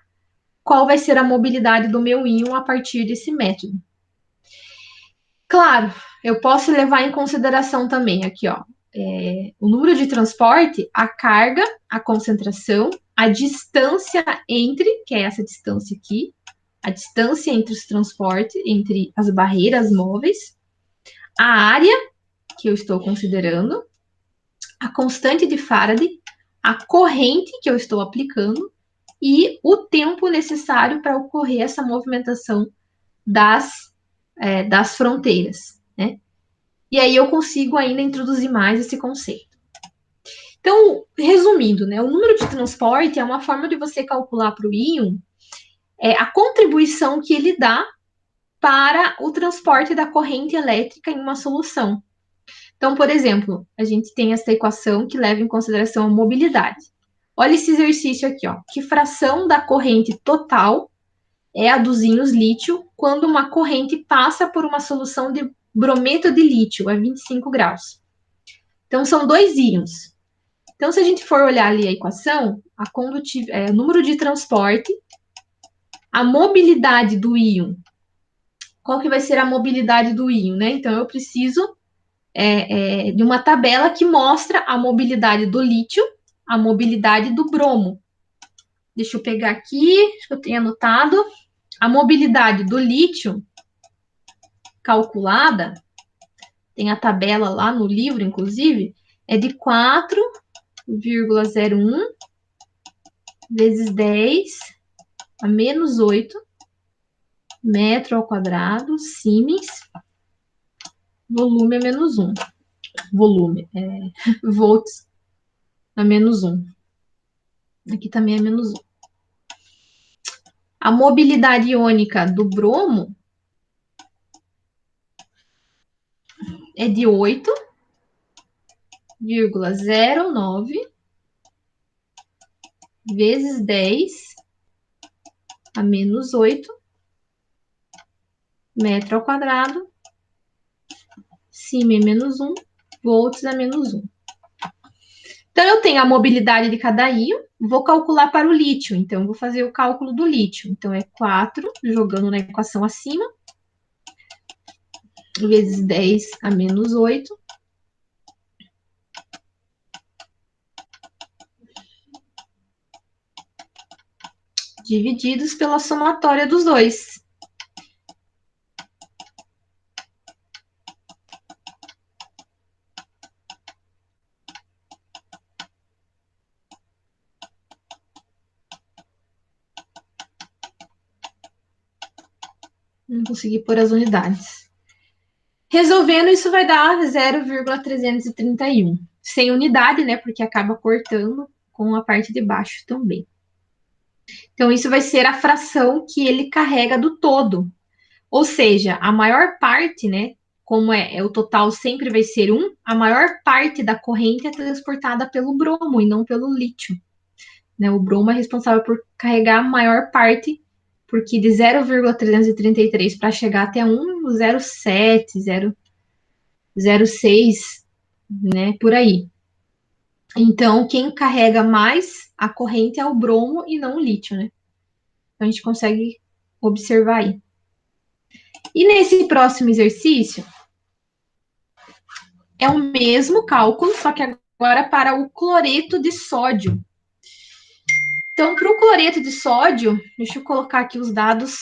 qual vai ser a mobilidade do meu íon a partir desse método. Claro, eu posso levar em consideração também aqui, ó, o número de transporte, a carga, a concentração, a distância entre, que é essa distância aqui, a distância entre os transportes, entre as barreiras móveis, a área que eu estou considerando, a constante de Faraday, a corrente que eu estou aplicando e o tempo necessário para ocorrer essa movimentação das fronteiras, né? E aí eu consigo ainda introduzir mais esse conceito. Então, resumindo, né, o número de transporte é uma forma de você calcular para o íon a contribuição que ele dá para o transporte da corrente elétrica em uma solução. Então, por exemplo, a gente tem essa equação que leva em consideração a mobilidade. Olha esse exercício aqui, ó. Que fração da corrente total é a dos íons lítio quando uma corrente passa por uma solução de brometo de lítio a 25 graus? Então, são dois íons. Então, se a gente for olhar ali a equação, o número de transporte, a mobilidade do íon. Qual que vai ser a mobilidade do íon, né? Então, eu preciso de uma tabela que mostra a mobilidade do lítio, a mobilidade do bromo. Deixa eu pegar aqui, acho que eu tenho anotado. A mobilidade do lítio calculada, tem a tabela lá no livro, inclusive, é de 4,01 vezes 10 a menos 8 metro ao quadrado, siemens, volume a menos 1. Volts a menos 1. Aqui também é menos 1. A mobilidade iônica do bromo é de 8,09 vezes 10 a menos 8 metro ao quadrado, Siemens menos 1, volts a menos 1. Então, eu tenho a mobilidade de cada íon, vou calcular para o lítio. Então, vou fazer o cálculo do lítio. Então, é 4, jogando na equação acima, vezes 10 a menos 8. Divididos pela somatória dos dois. Não consegui pôr as unidades. Resolvendo, isso vai dar 0,331. Sem unidade, né? Porque acaba cortando com a parte de baixo também. Então, isso vai ser a fração que ele carrega do todo. Ou seja, a maior parte, né? Como o total sempre vai ser 1, a maior parte da corrente é transportada pelo bromo e não pelo lítio. Né? O bromo é responsável por carregar a maior parte, porque de 0,333 para chegar até 1, 0,7, 0,6, né? Por aí. Então, quem carrega mais a corrente é o bromo e não o lítio, né? Então, a gente consegue observar aí. E nesse próximo exercício, é o mesmo cálculo, só que agora para o cloreto de sódio. Então, para o cloreto de sódio, deixa eu colocar aqui os dados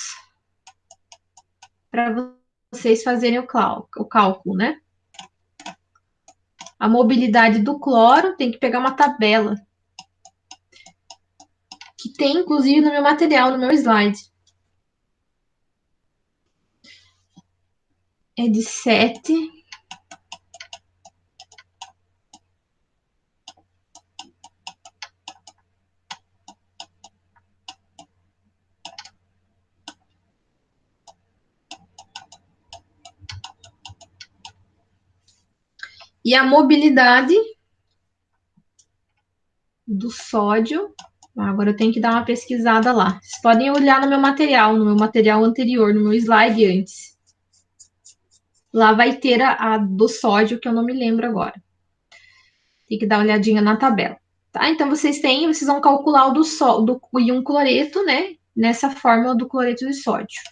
para vocês fazerem o cálculo, né? A mobilidade do cloro, tem que pegar uma tabela. Que tem, inclusive, no meu material, no meu slide. É de 7. E a mobilidade do sódio, agora eu tenho que dar uma pesquisada lá. Vocês podem olhar no meu material anterior, no meu slide antes. Lá vai ter a do sódio, que eu não me lembro agora. Tem que dar uma olhadinha na tabela. Tá? Então, vocês vão calcular o do íon cloreto, né? Nessa fórmula do cloreto de sódio.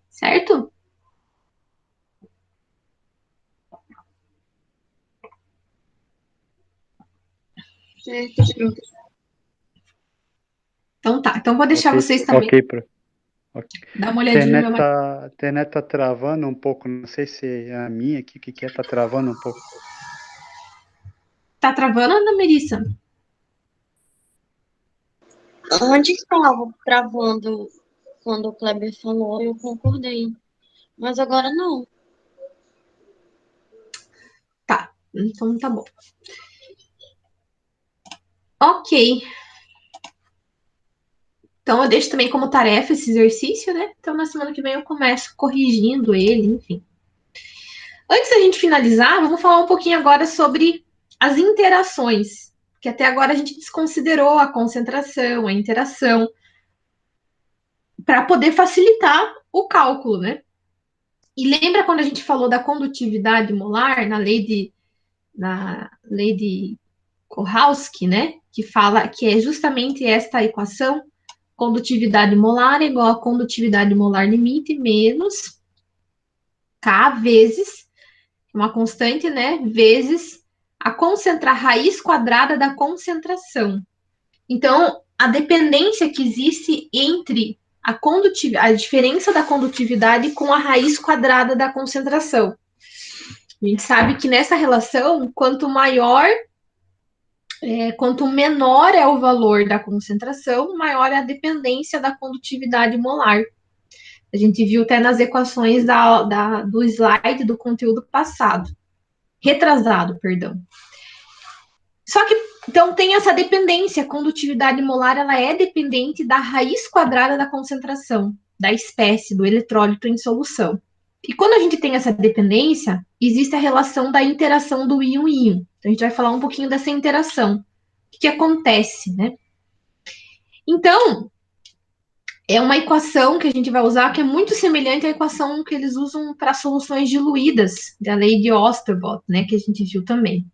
Certo? Certo, prof. Então tá. Então, vou deixar Ok, vocês também ok, prof. Ok. dar uma olhadinha no meu material. A internet tá travando um pouco, não sei se é a minha aqui, o que é, tá travando um pouco. Tá travando, Ana Melissa? Onde estava travando quando o Kleber falou, eu concordei. Mas agora não. Tá. Então, tá bom. Ok. Então, eu deixo também como tarefa esse exercício, né? Então, na semana que vem eu começo corrigindo ele, enfim. Antes da gente finalizar, vamos falar um pouquinho agora sobre as interações, que até agora a gente desconsiderou a concentração, a interação, para poder facilitar o cálculo, né? E lembra quando a gente falou da condutividade molar na lei de Kohlrausch, né? Que fala que é justamente esta equação: condutividade molar é igual a condutividade molar limite menos K vezes uma constante, né? Vezes a raiz quadrada da concentração. Então, a dependência que existe entre a diferença da condutividade com a raiz quadrada da concentração. A gente sabe que nessa relação, quanto menor é o valor da concentração, maior é a dependência da condutividade molar. A gente viu até nas equações do slide do conteúdo passado. Retrasado, perdão. Só que, então, tem essa dependência. A condutividade molar, ela é dependente da raiz quadrada da concentração da espécie, do eletrólito em solução. E quando a gente tem essa dependência, existe a relação da interação do íon-íon. Então, a gente vai falar um pouquinho dessa interação. O que acontece, né? Então, é uma equação que a gente vai usar que é muito semelhante à equação que eles usam para soluções diluídas, da lei de Osterboth, né? Que a gente viu também.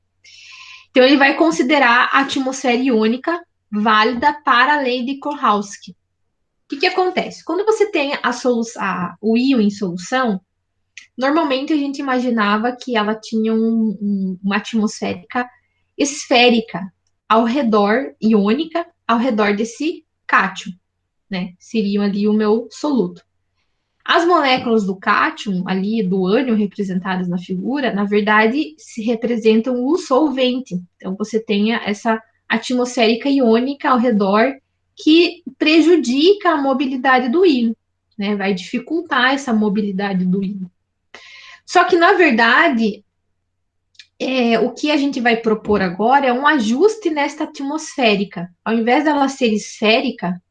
Então, ele vai considerar a atmosfera iônica válida para a lei de Kohlrausch. O que acontece? Quando você tem o íon em solução, normalmente a gente imaginava que ela tinha uma atmosfera esférica ao redor, iônica, ao redor desse cátion, né? Seriam ali o meu soluto. As moléculas do cátion, ali do ânion representadas na figura, na verdade, se representam o solvente. Então, você tem essa atmosférica iônica ao redor que prejudica a mobilidade do íon, né? Vai dificultar essa mobilidade do íon. Só que, na verdade, o que a gente vai propor agora é um ajuste nesta atmosférica. Ao invés dela ser esférica,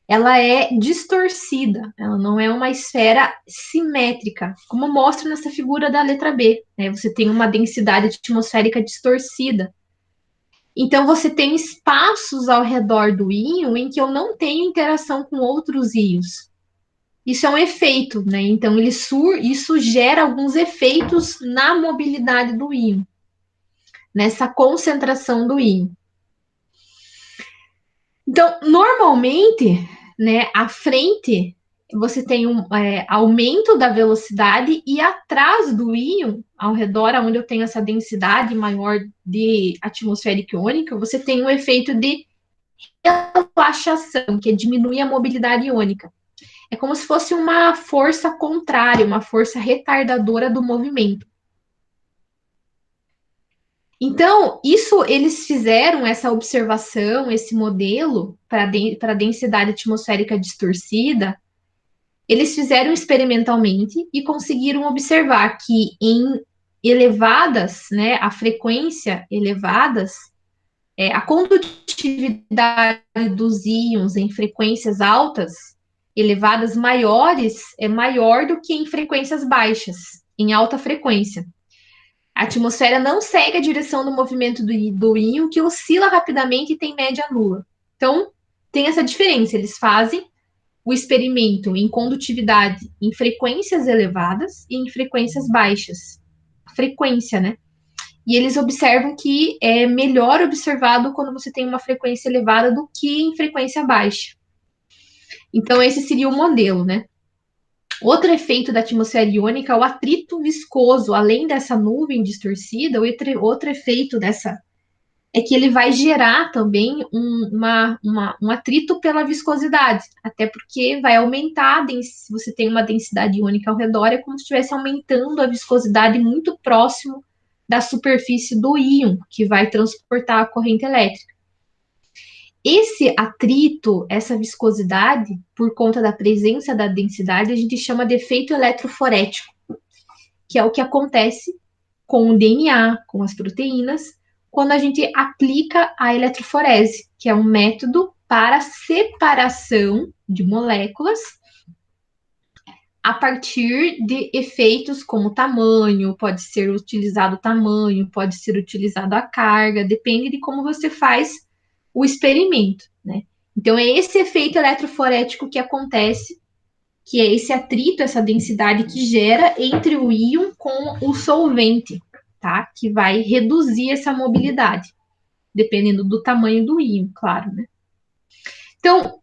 ela é distorcida, ela não é uma esfera simétrica, como mostra nessa figura da letra B, né? Você tem uma densidade atmosférica distorcida. Então, você tem espaços ao redor do íon em que eu não tenho interação com outros íons. Isso é um efeito, né? Então, isso gera alguns efeitos na mobilidade do íon, nessa concentração do íon. Então, normalmente, né, à frente, você tem aumento da velocidade e atrás do íon, ao redor, onde eu tenho essa densidade maior de atmosfera iônica, você tem um efeito de relaxação, que é diminuir a mobilidade iônica. É como se fosse uma força contrária, uma força retardadora do movimento. Então, isso eles fizeram essa observação, esse modelo para a densidade atmosférica distorcida, eles fizeram experimentalmente e conseguiram observar que em elevadas, né, a frequência elevadas, a condutividade dos íons em frequências altas, elevadas maiores, é maior do que em frequências baixas, em alta frequência. A atmosfera não segue a direção do movimento do íon, que oscila rapidamente e tem média nula. Então, tem essa diferença. Eles fazem o experimento em condutividade em frequências elevadas e em frequências baixas. Frequência, né? E eles observam que é melhor observado quando você tem uma frequência elevada do que em frequência baixa. Então, esse seria o modelo, né? Outro efeito da atmosfera iônica é o atrito viscoso. Além dessa nuvem distorcida, outro efeito dessa é que ele vai gerar também um atrito pela viscosidade, até porque vai aumentar, se você tem uma densidade iônica ao redor, é como se estivesse aumentando a viscosidade muito próximo da superfície do íon, que vai transportar a corrente elétrica. Esse atrito, essa viscosidade, por conta da presença da densidade, a gente chama de efeito eletroforético, que é o que acontece com o DNA, com as proteínas, quando a gente aplica a eletroforese, que é um método para separação de moléculas a partir de efeitos como tamanho, pode ser utilizado o tamanho, pode ser utilizado a carga, depende de como você faz o experimento, né? Então, é esse efeito eletroforético que acontece, que é esse atrito, essa densidade que gera entre o íon com o solvente, tá? Que vai reduzir essa mobilidade, dependendo do tamanho do íon, claro, né? Então,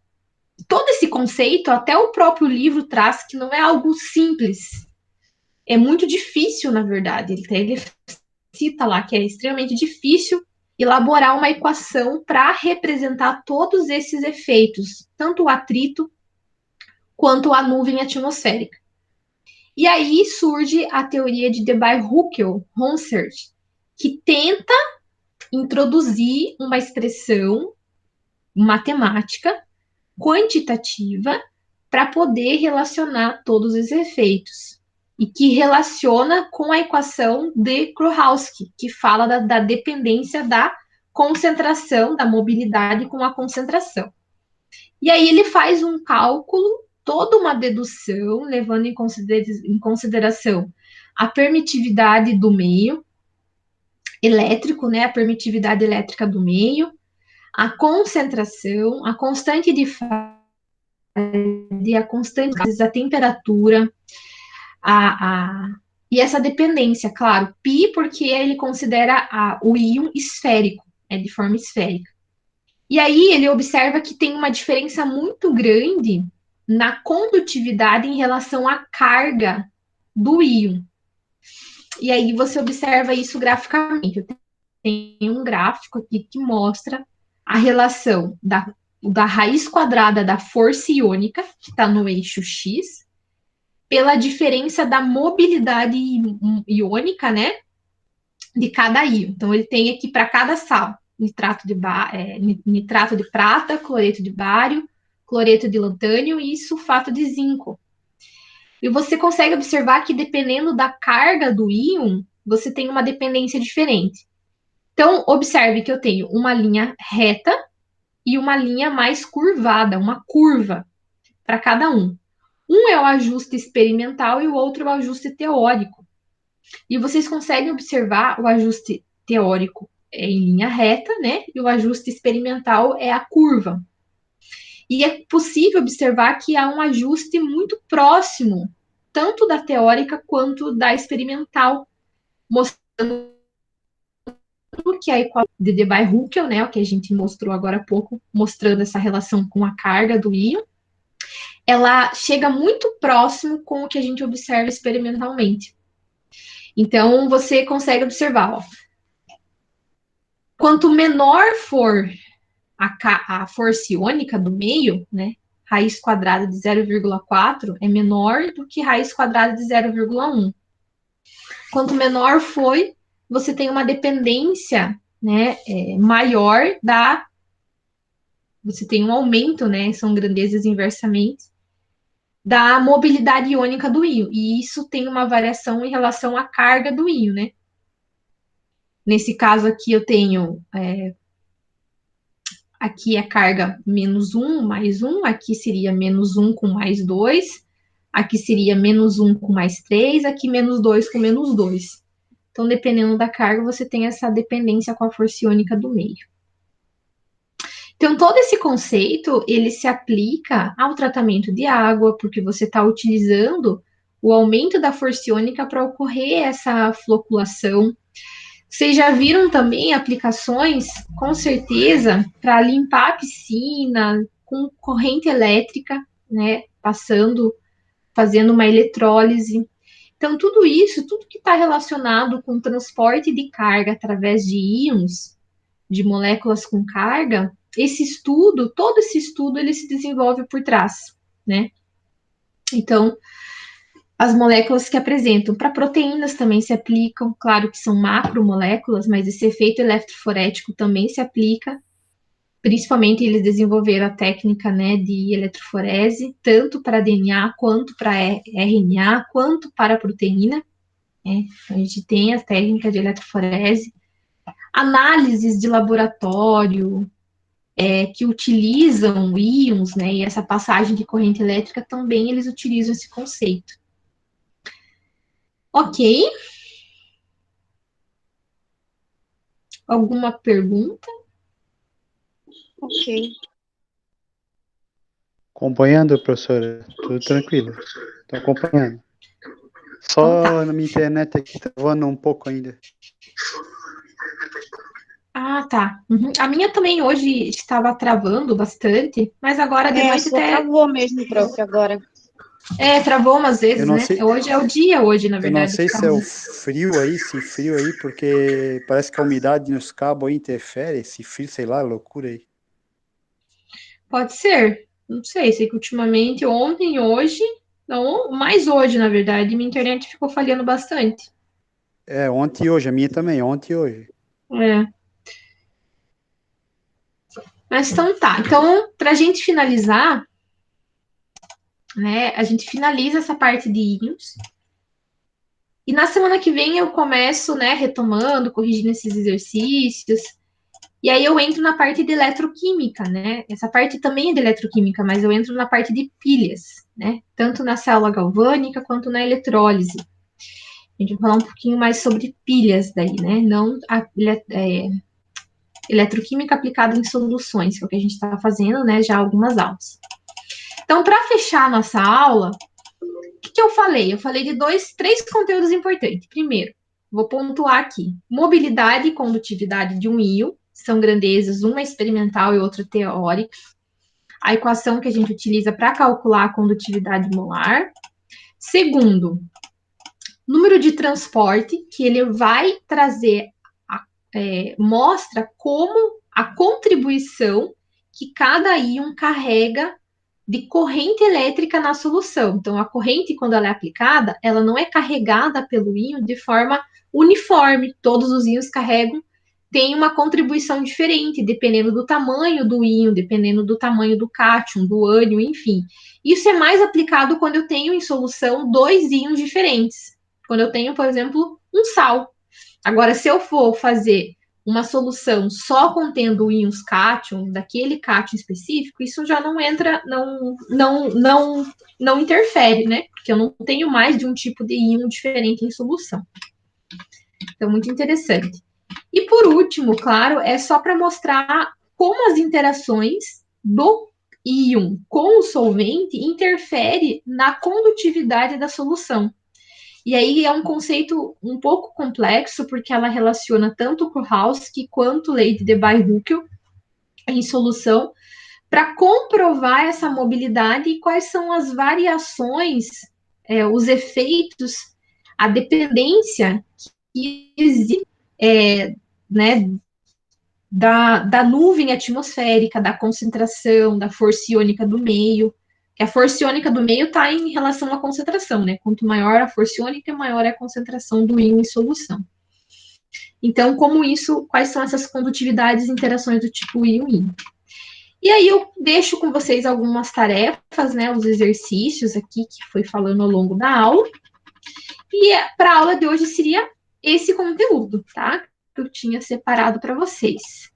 todo esse conceito, até o próprio livro traz que não é algo simples. É muito difícil, na verdade. Ele cita lá que é extremamente difícil elaborar uma equação para representar todos esses efeitos, tanto o atrito quanto a nuvem atmosférica. E aí surge a teoria de Debye-Hückel-Ronsert, que tenta introduzir uma expressão matemática quantitativa para poder relacionar todos os efeitos. E que relaciona com a equação de Krokowski, que fala da dependência da concentração, da mobilidade com a concentração. E aí ele faz um cálculo, toda uma dedução, levando em consideração a permitividade do meio elétrico, né, a permitividade elétrica do meio, a concentração, a constante de Faraday, a constante da temperatura, e essa dependência, claro, π, porque ele considera o íon esférico, de forma esférica. E aí ele observa que tem uma diferença muito grande na condutividade em relação à carga do íon. E aí você observa isso graficamente. Eu tenho um gráfico aqui que mostra a relação da raiz quadrada da força iônica, que está no eixo X, pela diferença da mobilidade iônica, né, de cada íon. Então, ele tem aqui para cada sal, nitrato de prata, cloreto de bário, cloreto de lantânio e sulfato de zinco. E você consegue observar que, dependendo da carga do íon, você tem uma dependência diferente. Então, observe que eu tenho uma linha reta e uma linha mais curvada, uma curva para cada um. Um é o ajuste experimental e o outro é o ajuste teórico. E vocês conseguem observar o ajuste teórico em linha reta, né? E o ajuste experimental é a curva. E é possível observar que há um ajuste muito próximo, tanto da teórica quanto da experimental, mostrando que a equação de Debye-Hückel, né, o que a gente mostrou agora há pouco, mostrando essa relação com a carga do íon, ela chega muito próximo com o que a gente observa experimentalmente. Então, você consegue observar, ó, quanto menor for a força iônica do meio, né, raiz quadrada de 0,4 é menor do que raiz quadrada de 0,1. Quanto menor foi, você tem uma dependência, né, maior você tem um aumento, né, são grandezas inversamente, da mobilidade iônica do íon, e isso tem uma variação em relação à carga do íon, né? Nesse caso aqui eu tenho, aqui é carga -1 mais 1, aqui seria -1 com mais 2, aqui seria -1 com mais 3, aqui -2 com -2. Então, dependendo da carga, você tem essa dependência com a força iônica do meio. Então, todo esse conceito, ele se aplica ao tratamento de água, porque você está utilizando o aumento da força iônica para ocorrer essa floculação. Vocês já viram também aplicações, com certeza, para limpar a piscina com corrente elétrica, né, fazendo uma eletrólise. Então, tudo isso, tudo que está relacionado com transporte de carga através de íons, de moléculas com carga, todo esse estudo, ele se desenvolve por trás, né? Então, as moléculas que apresentam para proteínas também se aplicam, claro que são macromoléculas, mas esse efeito eletroforético também se aplica, principalmente eles desenvolveram a técnica, né, de eletroforese, tanto para DNA, quanto para RNA, quanto para proteína, né? Então, a gente tem a técnica de eletroforese, análises de laboratório, que utilizam íons, né, e essa passagem de corrente elétrica também eles utilizam esse conceito. Ok? Alguma pergunta? Ok. Acompanhando, professora? Tudo tranquilo. Estou acompanhando. Só Então tá. na minha internet aqui travando um pouco ainda. Ah, tá. Uhum. A minha também hoje estava travando bastante, mas agora de noite Só até. travou mesmo, prof, agora. Travou umas Eu vezes, não né? sei, Hoje é o dia, na eu não verdade, que sei tá se é o ruim. frio aí, porque parece que a umidade nos cabos aí interfere, esse frio, sei lá, loucura aí. Pode ser. Não sei, sei que ultimamente, ontem e hoje, não, mais hoje, na verdade, minha internet ficou falhando bastante. Ontem e hoje, a minha também, ontem e hoje. É. Mas então tá. Então, para a gente finalizar, né? A gente finaliza essa parte de íons. E na semana que vem eu começo, né, retomando, corrigindo esses exercícios. E aí eu entro na parte de eletroquímica, né? Essa parte também é de eletroquímica, mas eu entro na parte de pilhas, né? Tanto na célula galvânica quanto na eletrólise. A gente vai falar um pouquinho mais sobre pilhas daí, né? Não a eletroquímica aplicada em soluções, que é o que a gente está fazendo, né? Já algumas aulas. Então, para fechar a nossa aula, o que eu falei? Eu falei de três conteúdos importantes. Primeiro, vou pontuar aqui: mobilidade e condutividade de um íon, são grandezas, uma experimental e outra teórica. A equação que a gente utiliza para calcular a condutividade molar. Segundo, número de transporte, que ele vai trazer, mostra como a contribuição que cada íon carrega de corrente elétrica na solução. Então, a corrente, quando ela é aplicada, ela não é carregada pelo íon de forma uniforme. Todos os íons carregam, tem uma contribuição diferente, dependendo do tamanho do íon, dependendo do tamanho do cátion, do ânion, enfim. Isso é mais aplicado quando eu tenho em solução dois íons diferentes. Quando eu tenho, por exemplo, um sal. Agora, se eu for fazer uma solução só contendo íons cátion, daquele cátion específico, isso já não entra, não interfere, né? Porque eu não tenho mais de um tipo de íon diferente em solução. Então, muito interessante. E por último, claro, é só para mostrar como as interações do íon com o solvente interfere na condutividade da solução. E aí é um conceito um pouco complexo, porque ela relaciona tanto Kurowski quanto lei de Debye-Hückel em solução, para comprovar essa mobilidade e quais são as variações, os efeitos, a dependência que existe, né, da nuvem atmosférica, da concentração, da força iônica do meio, que a força iônica do meio está em relação à concentração, né? Quanto maior a força iônica, maior é a concentração do íon em solução. Então, quais são essas condutividades e interações do tipo íon-íon? E aí eu deixo com vocês algumas tarefas, né, os exercícios aqui que foi falando ao longo da aula. E para a aula de hoje seria esse conteúdo, tá? Que eu tinha separado para vocês.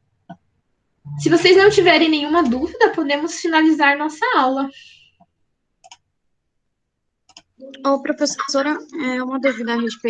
Se vocês não tiverem nenhuma dúvida, podemos finalizar nossa aula. Ô, professora, uma dúvida a respeito